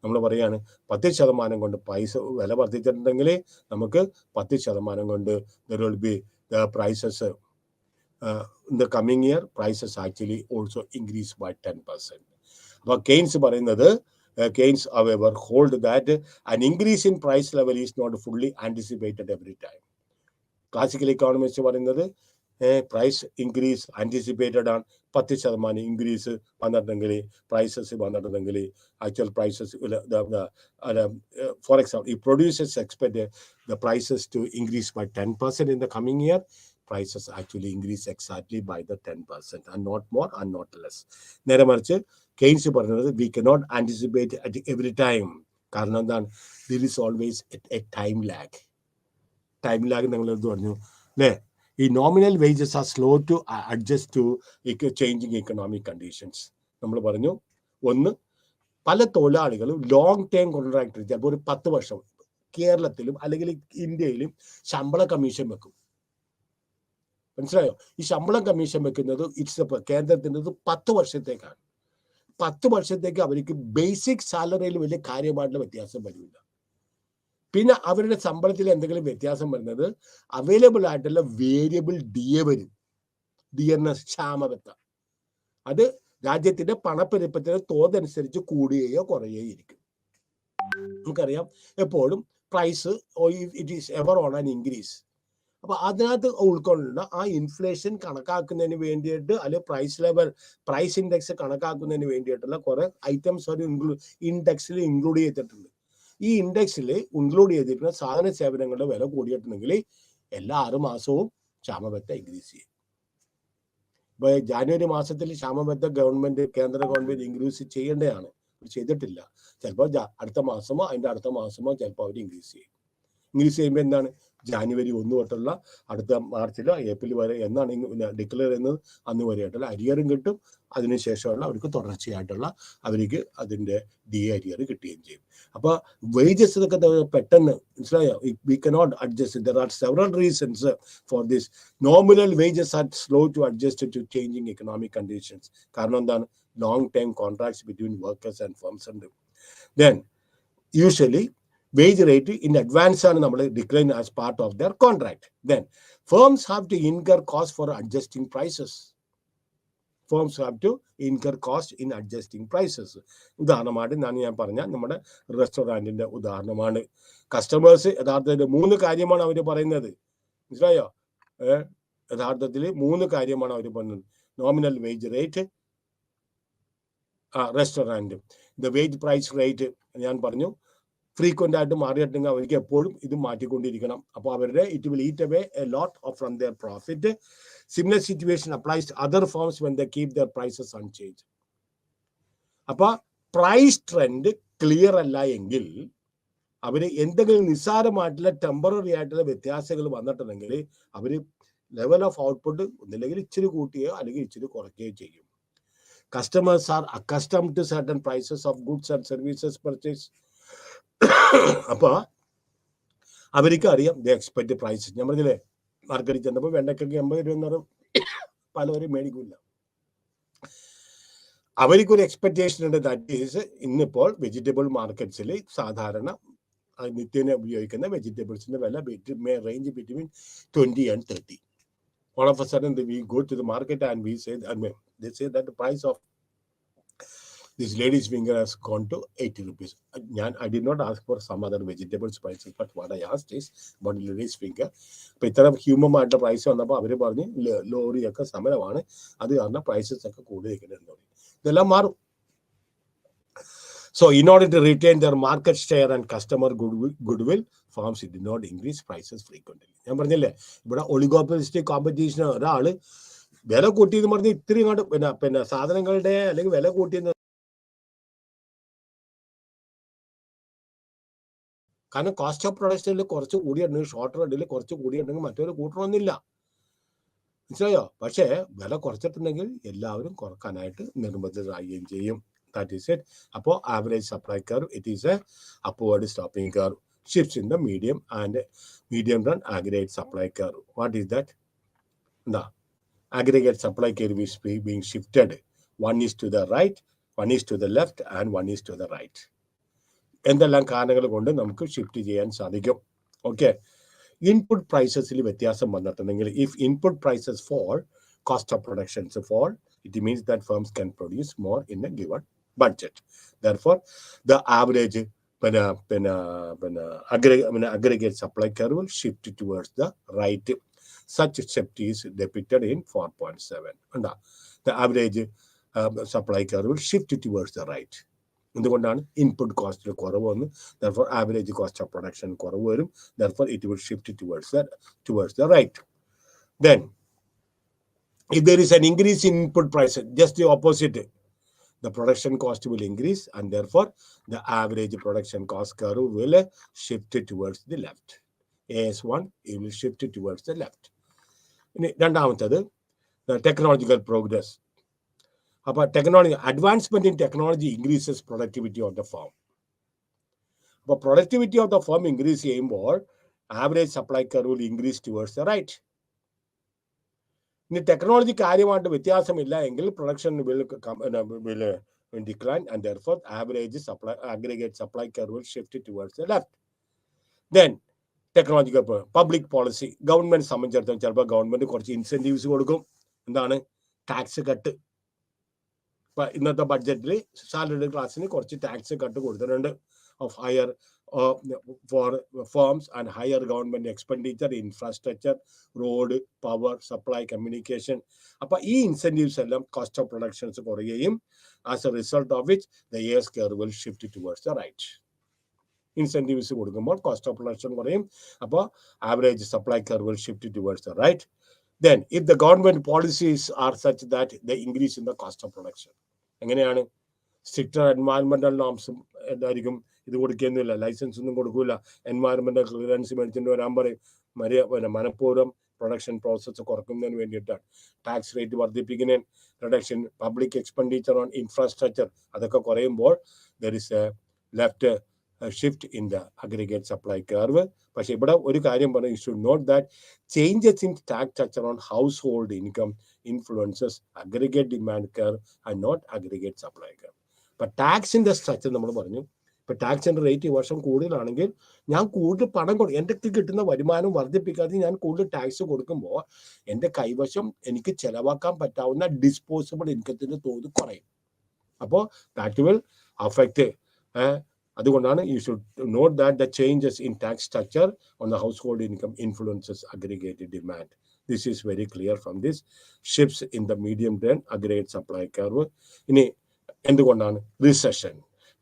നമ്മൾ പറയാണ് 10% കൊണ്ട് പൈസ വില വർദ്ധിച്ചിട്ടുണ്ടെങ്കിൽ നമുക്ക് 10% കൊണ്ട് there will be the prices in the coming year prices actually also increase by 10%. അപ്പോൾ കെയ്ൻസ് പറയുന്നത് Keynes however hold that an increase in price level is not fully anticipated every time. Classical economist പറയുന്നത് price increase anticipated ആണ്. 10% increase വന്നിട്ടുണ്ടെങ്കിൽ prices വന്നിട്ടുണ്ടെങ്കിൽ actual prices for example ഈ producers expect the prices to increase by 10% in the coming year, prices actually increase exactly by the 10% and not more and not less. നേരെ മറിച്ച് Keynes പറഞ്ഞത് we cannot anticipate at every time. കാരണം എന്താണ്? There is always a time lag. നിങ്ങൾ എന്ത് പറഞ്ഞു അല്ലേ? ഈ nominal wages are slow to adjust to changing economic conditions. നമ്മൾ പറഞ്ഞു ഒന്ന്, പല തൊഴിലാളികളും ലോങ് ടേം കോൺട്രാക്ട് ചിലപ്പോൾ ഒരു 10 വർഷം കേരളത്തിലും അല്ലെങ്കിൽ ഇന്ത്യയിലും ശമ്പള കമ്മീഷൻ വെക്കും. മനസ്സിലായോ? ഈ ശമ്പളം കമ്മീഷൻ വെക്കുന്നത് കേന്ദ്രത്തിൻ്റെ 10 വർഷത്തേക്കാണ്. 10 വർഷത്തേക്ക് അവർക്ക് ബേസിക് സാലറിയിൽ വലിയ കാര്യമായിട്ടുള്ള വ്യത്യാസം വരില്ല. പിന്നെ അവരുടെ ശമ്പളത്തിൽ എന്തെങ്കിലും വ്യത്യാസം വരുന്നത് അവൈലബിൾ ആയിട്ടുള്ള വേരിയബിൾ DA വരും. DNS ക്ഷാമബത്ത. അത് രാജ്യത്തിന്റെ പണപ്പെരുപ്പത്തിന്റെ തോതനുസരിച്ച് കൂടുകയോ കുറയുകയോ ഇരിക്കും. നമുക്കറിയാം എപ്പോഴും price it is ever on an increase. അപ്പൊ അതിനകത്ത് ഉൾക്കൊള്ളുന്ന ആ ഇൻഫ്ലേഷൻ കണക്കാക്കുന്നതിന് വേണ്ടിയിട്ട് അല്ലെങ്കിൽ പ്രൈസ് ഇൻഡെക്സ് കണക്കാക്കുന്നതിന് വേണ്ടിയിട്ടുള്ള കുറെ ഐറ്റംസ് ഒരു ഇൻഡെക്സിൽ ഇൻക്ലൂഡ് ചെയ്തിട്ടുണ്ട്. ഈ ഇൻഡെക്സിൽ ഇൻക്ലൂഡ് ചെയ്തിരിക്കുന്ന സാധന സേവനങ്ങളുടെ വില കൂടിയിട്ടുണ്ടെങ്കിൽ എല്ലാ 6 മാസവും ക്ഷാമബത്ത ഇൻക്രീസ് ചെയ്യും. ഇപ്പൊ ജാനുവരി മാസത്തിൽ ക്ഷാമബത്ത കേന്ദ്ര ഗവൺമെന്റ് ഇൻക്രീസ് ചെയ്യേണ്ടതാണ്, ചെയ്തിട്ടില്ല. ചിലപ്പോൾ അടുത്ത മാസമോ അതിന്റെ അടുത്ത മാസമോ ചിലപ്പോൾ അവർ ഇൻക്രീസ് ചെയ്യും. ഇൻക്രീസ് ചെയ്യുമ്പോൾ എന്താണ്? ജാനുവരി 1 തൊട്ടുള്ള അടുത്ത മാർച്ചിലോ ഏപ്രിൽ വരെ എന്നാണ് ഡിക്ലെയർ ചെയ്യുന്നത് അന്ന് വരെയായിട്ടുള്ള അരിയറും കിട്ടും. അതിനുശേഷമുള്ള അവർക്ക് തുടർച്ചയായിട്ടുള്ള അവർക്ക് അതിന്റെ DA അരിയർ കിട്ടുകയും ചെയ്യും. അപ്പൊ വേജസ് ഒക്കെ പെട്ടെന്ന് മനസ്സിലായോ? We cannot adjust. There are several reasons for this. Nominal wages are slow to adjust to changing economic conditions. കാരണം എന്താണ്? Long time contracts between workers and firms ഉണ്ട്. Then usually wage rate in advance ആണ് നമ്മൾ decline as part of their contract. Then firms have to incur cost for adjusting prices. ഉദാഹരണമായിട്ട് ഞാൻ പറഞ്ഞ നമ്മുടെ റെസ്റ്റോറൻറ്റിന്റെ ഉദാഹരണമാണ്. കസ്റ്റമേഴ്സ് യഥാർത്ഥത്തിൽ 3 കാര്യമാണ് അവർ പറയുന്നത്. മനസ്സിലായോ? യഥാർത്ഥത്തിൽ 3 കാര്യമാണ് അവർ പറയുന്നത്. Nominal wage rate, restaurant, the wage price rate ഞാൻ പറഞ്ഞു. ഫ്രീക്വന്റ് ആയിട്ട് മാറിയിട്ടുണ്ടെങ്കിൽ അവർക്ക് എപ്പോഴും ഇത് മാറ്റിക്കൊണ്ടിരിക്കണം. അപ്പോൾ അവരുടെ it will eat away a lot from their profit. Similar situation applies to other firms when they keep their prices unchanged. അപ്പൊ പ്രൈസ് ട്രെൻഡ് ക്ലിയർ അല്ല എങ്കിൽ അവര് എന്തെങ്കിലും നിസ്സാരമായിട്ടുള്ള ടെമ്പററി ആയിട്ടുള്ള വ്യത്യാസങ്ങൾ വന്നിട്ടുണ്ടെങ്കിൽ അവര് ലെവൽ ഓഫ് ഔട്ട്പുട്ട് ഒന്നില്ലെങ്കിൽ ഇച്ചിരി കൂട്ടുകയോ അല്ലെങ്കിൽ ഇച്ചിരി കുറയ്ക്കുകയോ ചെയ്യും. Customers are accustomed to certain prices of goods and services purchase. അപ്പൊ അവർക്ക് അറിയാം ദേ എക്സ്പെക്ട് പ്രൈസ്. ഞാൻ പറഞ്ഞില്ലേ, മാർക്കറ്റിൽ ചെന്നപ്പോൾ വെണ്ടയ്ക്കൊക്കെ 80 രൂപ പലവരും മേടിക്കില്ല. അവർക്കൊരു എക്സ്പെക്ടേഷൻ ഉണ്ട്. ദാറ്റ് ഈസ് ഇന്നിപ്പോൾ വെജിറ്റബിൾ മാർക്കറ്റ്സിൽ സാധാരണ നിത്യേന ഉപയോഗിക്കുന്ന വെജിറ്റബിൾസിന്റെ വില range between 20 and 30. All of a sudden we go to the market and we say, they say that the price of this lady's finger has gone to 80 rupees. I did not ask for some other vegetables prices, but what I asked is about lady's finger. അപ്പോൾ ഇത്തരം ഹ്യൂമമായിട്ട് price വന്നപ്പോൾ അവർ പറഞ്ഞ് ലോറിയൊക്കെ സമരമാണ്, അത് കാരണം prices ഒക്കെ കൂടുതലിരിക്കുന്നുണ്ട്. ഇതെല്ലാം മാറും. So in order to retain their market share and customer goodwill, firms did not increase prices frequently. ഞാൻ പറഞ്ഞില്ലേ, ഇവിടെ ഒളിഗോപോളിസ്റ്റിക് കോമ്പറ്റീഷൻ, ഒരാള് വില കൂട്ടിയെന്ന് പറഞ്ഞ് ഇത്തിരി ഇങ്ങോട്ട് പിന്നെ സാധനങ്ങളുടെ അല്ലെങ്കിൽ വില കൂട്ടിയെന്ന്, കാരണം കോസ്റ്റ് ഓഫ് പ്രൊഡക്ഷനിൽ കുറച്ച് കൂടിയിട്ടുണ്ടെങ്കിൽ ഷോർട്ട് റണ്ണിൽ കുറച്ച് കൂടിയിട്ടുണ്ടെങ്കിൽ മറ്റൊരു കൂട്ടണമെന്നില്ല, മനസ്സിലായോ? പക്ഷേ വില കുറച്ചിട്ടുണ്ടെങ്കിൽ എല്ലാവരും കുറക്കാനായിട്ട് നിർബന്ധിതരാകുകയും ചെയ്യും. That is it. Apo average supply curve, it is a upward stopping curve. Shifts in the medium and medium run aggregate supply curve. What is that? The aggregate supply curve is being shifted. One is to the right, one is to the left, and one is to the right. എന്തെല്ലാം കാരണങ്ങൾ കൊണ്ട് നമുക്ക് shift ചെയ്യാൻ സാധിക്കും. Okay, input പ്രൈസസിൽ വ്യത്യാസം വന്നിട്ടുണ്ടെങ്കിൽ, if input prices fall, cost of productions fall, it means that firms can produce more in a given budget. Therefore, the average aggregate supply curve will shift towards the right. Such shift is depicted in 4.7. The average supply curve will shift towards the right. എന്തുകൊണ്ടാണ്? Input കോസ്റ്റിൽ കുറവ് വന്നു, therefore average cost of production കുറവ് വരും, therefore it will shift towards the right. Then if there is an increase in input prices, just the opposite, the production cost will increase and therefore the average production cost curve will shift towards the left. AS1, it will shift towards the left. രണ്ടാമത്തത് technological progress. അപ്പോൾ advancement in technology increases productivity of the firm. അപ്പോൾ productivity of the firm increase ചെയ്യുമ്പോൾ average supply curve will increase towards the right. ഇനി technology കാര്യമായിട്ട് വ്യത്യാസമില്ല എങ്കിൽ production will decline and therefore aggregate supply curve will shift towards the left. Then technological public policy, government സംബന്ധിച്ചിടത്തോളം ചിലപ്പോൾ government കുറച്ച് incentives കൊടുക്കും. എന്താണ്? Tax cut. ഇപ്പൊ ഇന്നത്തെ ബഡ്ജറ്റിൽ സാലറി ക്ലാസ്സിന് കുറച്ച് ടാക്സ് കട്ട് കൊടുത്തിട്ടുണ്ട് of higher for firms and higher government expenditure, infrastructure, road, power, supply, communication. അപ്പോൾ ഈ ഇൻസെന്റീവ്സ് എല്ലാം കോസ്റ്റ് ഓഫ് പ്രൊഡക്ഷൻസ് കുറയുകയും as a result of which the AS curve will shift towards the right. Incentives കൊടുക്കുമ്പോൾ cost of production കുറയും, അപ്പോൾ average supply curve will shift towards the right. Then if the government policies are such that they increase in the cost of production, എങ്ങനെയാണ്? Stricter environmental നോംസും എന്തായിരിക്കും? ഇത് കൊടുക്കുന്നില്ല, licence ഒന്നും കൊടുക്കില്ല, environmental clearance മേടിച്ചിട്ട് വരാൻ പറയും. മനഃപൂർവ്വം പ്രൊഡക്ഷൻ പ്രോസസ്സ് കുറക്കുന്നതിന് വേണ്ടിയിട്ടാണ്. ടാക്സ് റേറ്റ് വർദ്ധിപ്പിക്കുന്നതിന്, reduction public expenditure on infrastructure, അതൊക്കെ കുറയുമ്പോൾ there is a left shift in the aggregate supply curve. പക്ഷെ ഇവിടെ ഒരു കാര്യം പറഞ്ഞു, you should note that changes in tax structure on household income influences aggregate demand curve and not aggregate supply curve. ഇപ്പൊ ടാക്സിന്റെ structure നമ്മൾ പറഞ്ഞു, ഇപ്പൊ ടാക്സിന്റെ റേറ്റ് ഈ വർഷം കൂടുതലാണെങ്കിൽ ഞാൻ കൂടുതൽ പണം കൊടുക്കും, എൻ്റെ കിട്ടുന്ന വരുമാനം വർദ്ധിപ്പിക്കാതെ ഞാൻ കൂടുതൽ ടാക്സ് കൊടുക്കുമ്പോൾ എൻ്റെ കൈവശം എനിക്ക് ചെലവാക്കാൻ പറ്റാവുന്ന ഡിസ്പോസിബിൾ ഇൻകത്തിന്റെ തോത് കുറയും. അപ്പോൾ ദാറ്റ് വിൽ അഫക്റ്റ്. അതുകൊണ്ടാണ് you should note that the changes in tax structure on the household income influences aggregated demand. This is very clear from this. Shifts in the medium term aggregate supply curve. ഇനി എന്തുകൊണ്ടാണ്? Recession.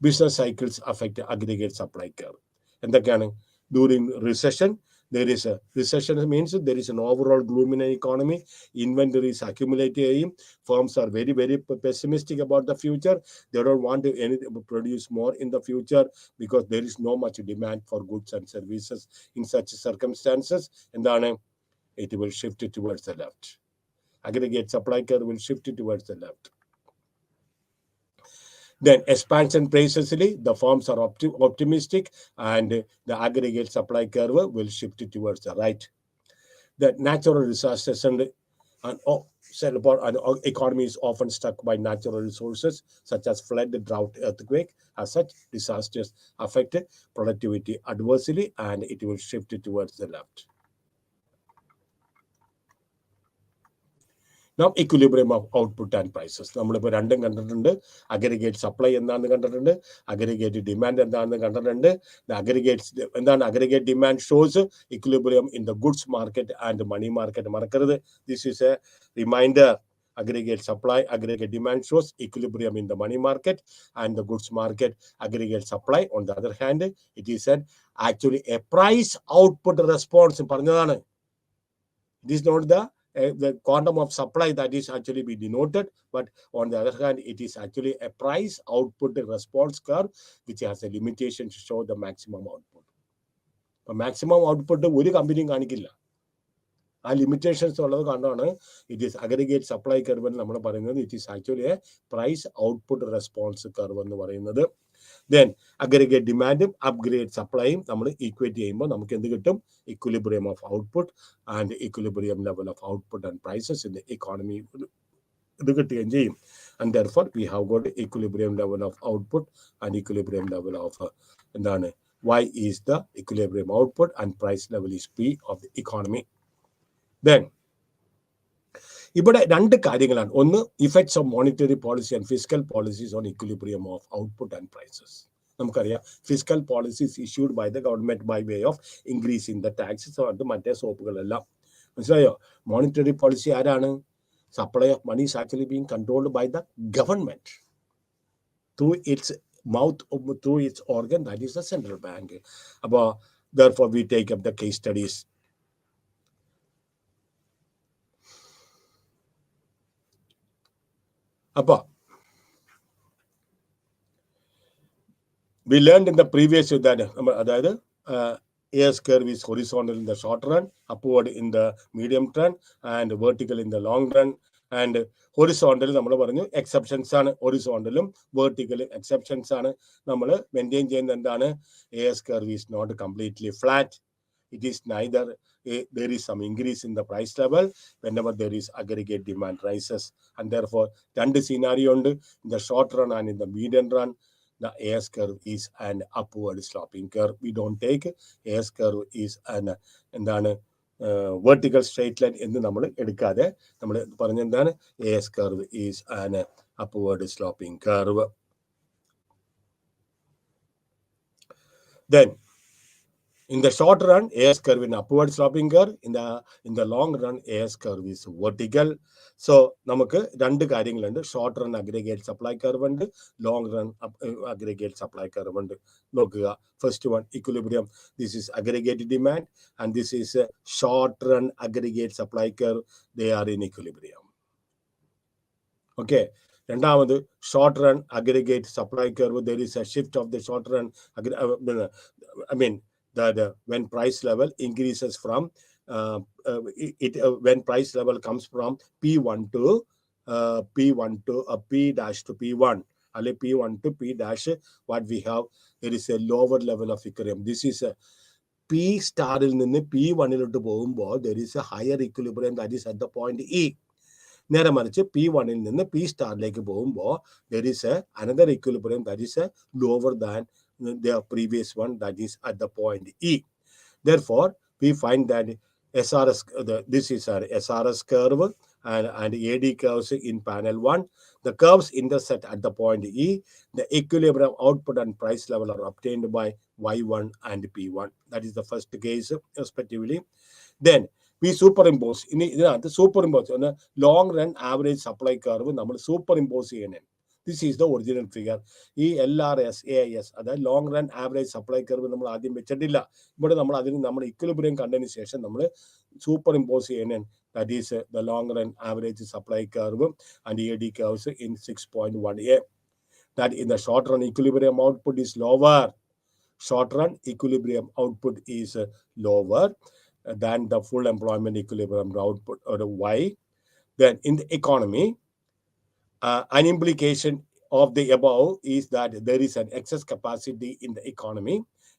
Business cycles affect aggregate supply curve. എന്തൊക്കെയാണ്? During recession, there is a recession means there is an overall gloom in the economy, inventories accumulate ചെയ്യും, firms are very pessimistic about the future, they don't want to produce more in the future because there is no much demand for goods and services. In such circumstances, എന്താണ്? It will shift towards the left. Aggregate supply curve will shift towards the left. Then expansion precisely, the firms are optimistic and the aggregate supply curve will shift towards the right. The natural resources and An economy is often struck by natural resources such as flood, drought, earthquake. As such, disasters affect productivity adversely and it will shift towards the left. Now, equilibrium of output and prices. നമ്മളിപ്പോൾ രണ്ടും കണ്ടിട്ടുണ്ട്. Aggregate supply എന്താണെന്ന് കണ്ടിട്ടുണ്ട്, aggregate demand എന്താണെന്ന് കണ്ടിട്ടുണ്ട്. Aggregate demand shows equilibrium in the goods market and money market. മറക്കരുത്. This is a reminder. Aggregate supply, aggregate demand shows equilibrium in the money market and the goods market. Aggregate supply, on the other hand, it is said actually a price output response. It is not the quantum of supply that is actually be denoted, but on the other hand, it is actually a price output response curve which has a limitation to show the maximum output. The maximum output ഒരു കമ്പനിയും കാണിക്കില്ല. ആ limitations ഉള്ളത് കണ്ടാണ് it is aggregate supply curve എന്ന് നമ്മൾ പറയുന്നത്. It is actually a price output response curve എന്ന് പറയുന്നത്. ദെൻ അഗ്രിഗേറ്റ് ഡിമാൻഡും അപ്ഗ്രേഡ് സപ്ലൈയും നമ്മൾ ഈക്വേറ്റ് ചെയ്യുമ്പോൾ നമുക്ക് എന്ത് കിട്ടും? Equilibrium of output and equilibrium level of output and prices in the economy ഇത് കിട്ടുകയും ചെയ്യും. And therefore we have got equilibrium level of output and equilibrium level of എന്താണ് Y is the equilibrium output and price level is P of the economy. Then ഇവിടെ രണ്ട് കാര്യങ്ങളാണ്. ഒന്ന്, effects of monetary policy and fiscal policies on equilibrium of output and prices. നമുക്കറിയാം fiscal policies issued by the government by way of increasing the taxes അത് മറ്റേ സോപ്പുകളെല്ലാം. മനസ്സിലായോ? Monetary policy ആരാണ്? Supply of money is actually being controlled by the government through its mouth through its organ, that is the central bank. Therefore we take up the case studies. We learned in the previous that AS curve is horizontal in the short run, upward in the medium run, and vertical in the long run. And horizontal നമ്മൾ പറഞ്ഞു exceptions ആണ്. ഹൊറിസോണ്ടലും വെർട്ടിക്കലും exceptions ആണ്. നമ്മൾ maintain ചെയ്യുന്നത് എന്താണ്? AS curve is not completely flat. It is neither there is some increase in the price level whenever there is aggregate demand rises. And therefore രണ്ട് scenario ഉണ്ട്. In the short run and in the medium run, the AS curve is an upward sloping curve. We don't take AS curve is an എന്താണ് vertical straight line എന്ന് നമ്മൾ എടുക്കാതെ നമ്മൾ പറഞ്ഞെന്താണ്? AS curve is an upward sloping curve. Then in the short run, AS curve in upward sloping curve. In the long run, AS curve is vertical. So നമുക്ക് രണ്ട് കാര്യങ്ങളുണ്ട്. Short run aggregate supply curve ഉണ്ട്, long run aggregate supply curve ഉണ്ട്. നോക്കുക, first one equilibrium. This is aggregate demand and this is short run aggregate supply curve. They are in equilibrium. Okay. രണ്ടാമത് short run aggregate supply curve. There is a shift of the short run that when price level increases from when price level comes from P1 to P dash to P1, P1 to P dash, what we have, there is a lower level of equilibrium. This is a P star il ninnu P1 ilotte പോകുമ്പോൾ there is a higher equilibrium that is at the point E. നേരെ മറിച്ച് P1 ൽ നിന്ന് P സ്റ്റാറിലേക്ക് പോകുമ്പോൾ there is another equilibrium that is lower than the previous one, that is at the point E. Therefore, we find that this is our SRS curve and AD curves in panel 1. The curves intersect at the point E. The equilibrium output and price level are obtained by Y1 and P1. That is the first case respectively. Then we superimpose. ഇതിനകത്ത് superimpose long run average supply curve നമ്മൾ superimpose ചെയ്യണം. This is the original figure. ഈ LRS, AIS, അതായത് long run average supply curve നമ്മൾ ആദ്യം വെച്ചിട്ടില്ല. ഇവിടെ നമ്മൾ അതിന് നമ്മൾ ഇക്വിലിബ്രിയം കണ്ടതിന് ശേഷം നമ്മൾ സൂപ്പർ ഇമ്പോസ് ചെയ്യണം. That is the long run average supply curve and AD curves in 6.1a. That in the short run equilibrium output is lower. Short run equilibrium output is lower than the full employment equilibrium output, or Y. Then in the economy, an implication of the above is that there is an excess capacity in the economy.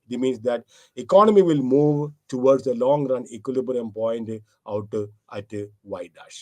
It means that economy will move towards the long run equilibrium point out at Y dash.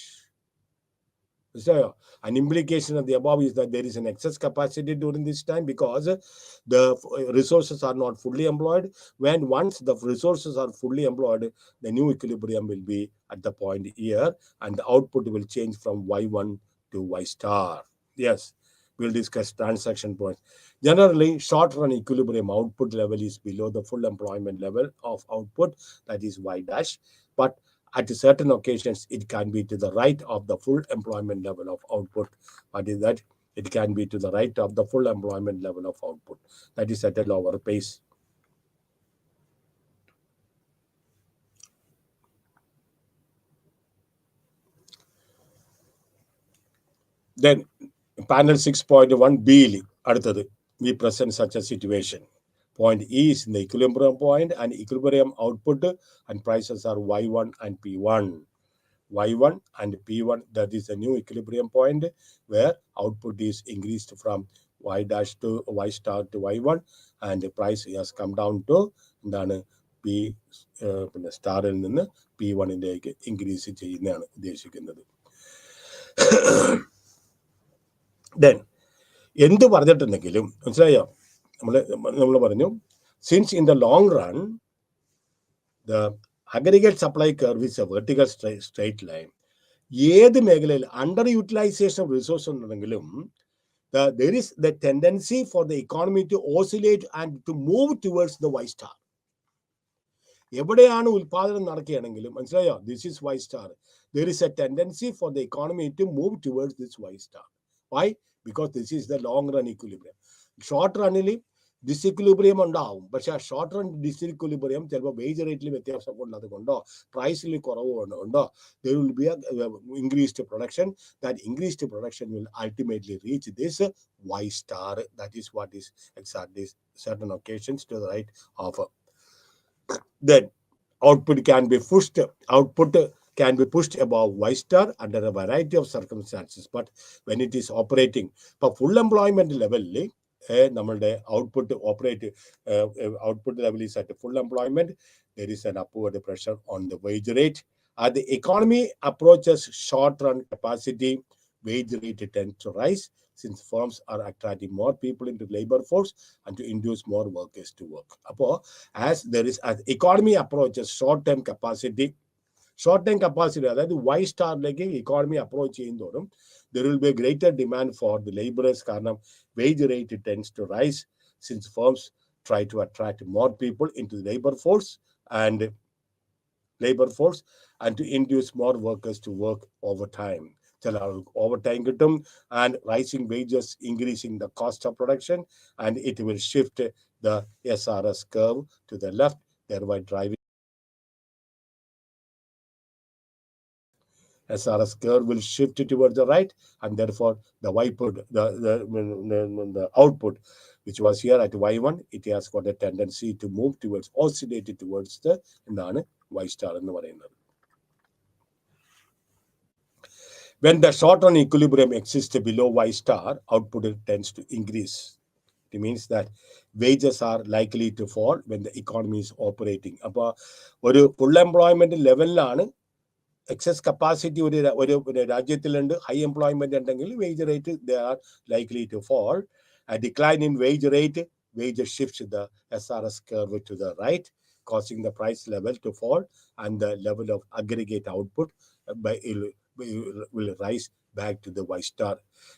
So, an implication of the above is that there is an excess capacity during this time because the resources are not fully employed. When once the resources are fully employed, the new equilibrium will be at the point here, and the output will change from Y1 to Y star. Yes, we'll discuss transaction points. Generally, short-run equilibrium output level is below the full employment level of output, that is Y dash, but at certain occasions, it can be to the right of the full employment level of output. What is that? It can be to the right of the full employment level of output. That is at a lower pace. Then, panel 6.1 B, we present such a situation. Point E is in the equilibrium point, and equilibrium output and prices are Y1 and P1. Y1 and P1, that is a new equilibrium point where output is increased from Y dash to Y star to Y1, and the price has come down to P സ്റ്റാറിൽ നിന്ന് P1-ലേക്ക് increase ചെയ്യുന്നതാണ് ഉദ്ദേശിക്കുന്നത്. Then, എന്ത് പറഞ്ഞിട്ടുണ്ടെങ്കിലും മനസ്സിലായോ, നമ്മൾ പറഞ്ഞു, since in the long run the aggregate supply curve is a vertical straight line, ഏത് മേഖലയിൽ under utilisation of resource ഉണ്ടെങ്കിലും there is the tendency for the economy to oscillate and to move towards the Y star. എവിടെയാണ് ഉൽപാദനം നടക്കുകയാണെങ്കിലും മനസ്സിലായോ, this is Y star. There is a tendency for the economy to move towards this Y star. Why? Because this is the long run equilibrium. Short റണ്ണിൽ disequilibrium ഉണ്ടാവും, പക്ഷെ ആ short run disequilibrium ചിലപ്പോൾ wage റേറ്റിൽ വ്യത്യാസം ഉള്ളത് കൊണ്ടോ പ്രൈസിൽ കുറവ് കൊണ്ടോ there will be a increased production. That increased production will ultimately reach this Y star. That is what is exactly certain occasions to the right of. Then output can be pushed above Y star under a variety of circumstances. But when it is operating, for full employment level, നമ്മളുടെ output output level is at full employment, there is an upward pressure on the wage rate. As the economy approaches short-run capacity, wage rate tends to rise since firms are attracting more people into labor force and to induce more workers to work. As economy approaches short-term capacity, അതായത് Y സ്റ്റാറിലേക്ക് economy approach ചെയ്യുന്നതോറും there will be a greater demand for the laborers കാരണം wage rate tends to rise since firms try to attract more people into the labor force and to induce more workers to work overtime. ചില overtime കിട്ടും, and rising wages increasing the cost of production, and it will shift the SRS curve to the left, thereby driving SRS curve will shift towards the right, and therefore the output, which was here at Y1, it has got a tendency to move towards, oscillate towards the Y star എന്ന് പറയുന്നത്. When the short-run equilibrium exists below Y star, output tends to increase. It means that wages are likely to fall when the economy is operating. അപ്പോൾ ഒരു full employment ലെവലിലാണ് excess capacity ഒരു രാജ്യത്തിലുണ്ട്, high employment ഉണ്ടെങ്കിൽ wage rate they are likely to fall. A decline in wage rate, wages shifts the SRS curve to the right, causing the price level to fall, and the level of aggregate output will rise back to the Y star.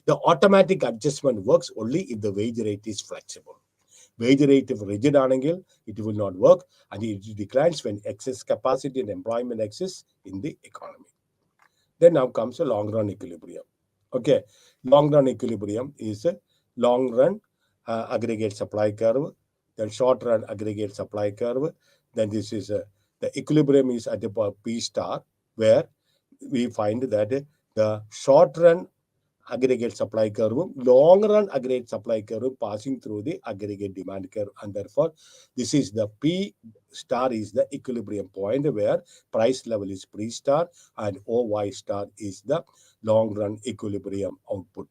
The automatic adjustment works only if the wage rate is flexible. Wage rate if rigid anengil, it will not work, and it declines when excess capacity and employment exists in the economy. Then now comes a long run equilibrium. Okay, long run equilibrium is a long run aggregate supply curve, then short run aggregate supply curve. Then this is the equilibrium is at a P star, where we find that the short run aggregate supply curve, long run aggregate supply curve passing through the aggregate demand curve, and therefore this is the P star is the equilibrium point where price level is pre star, and OY star is the long run equilibrium output.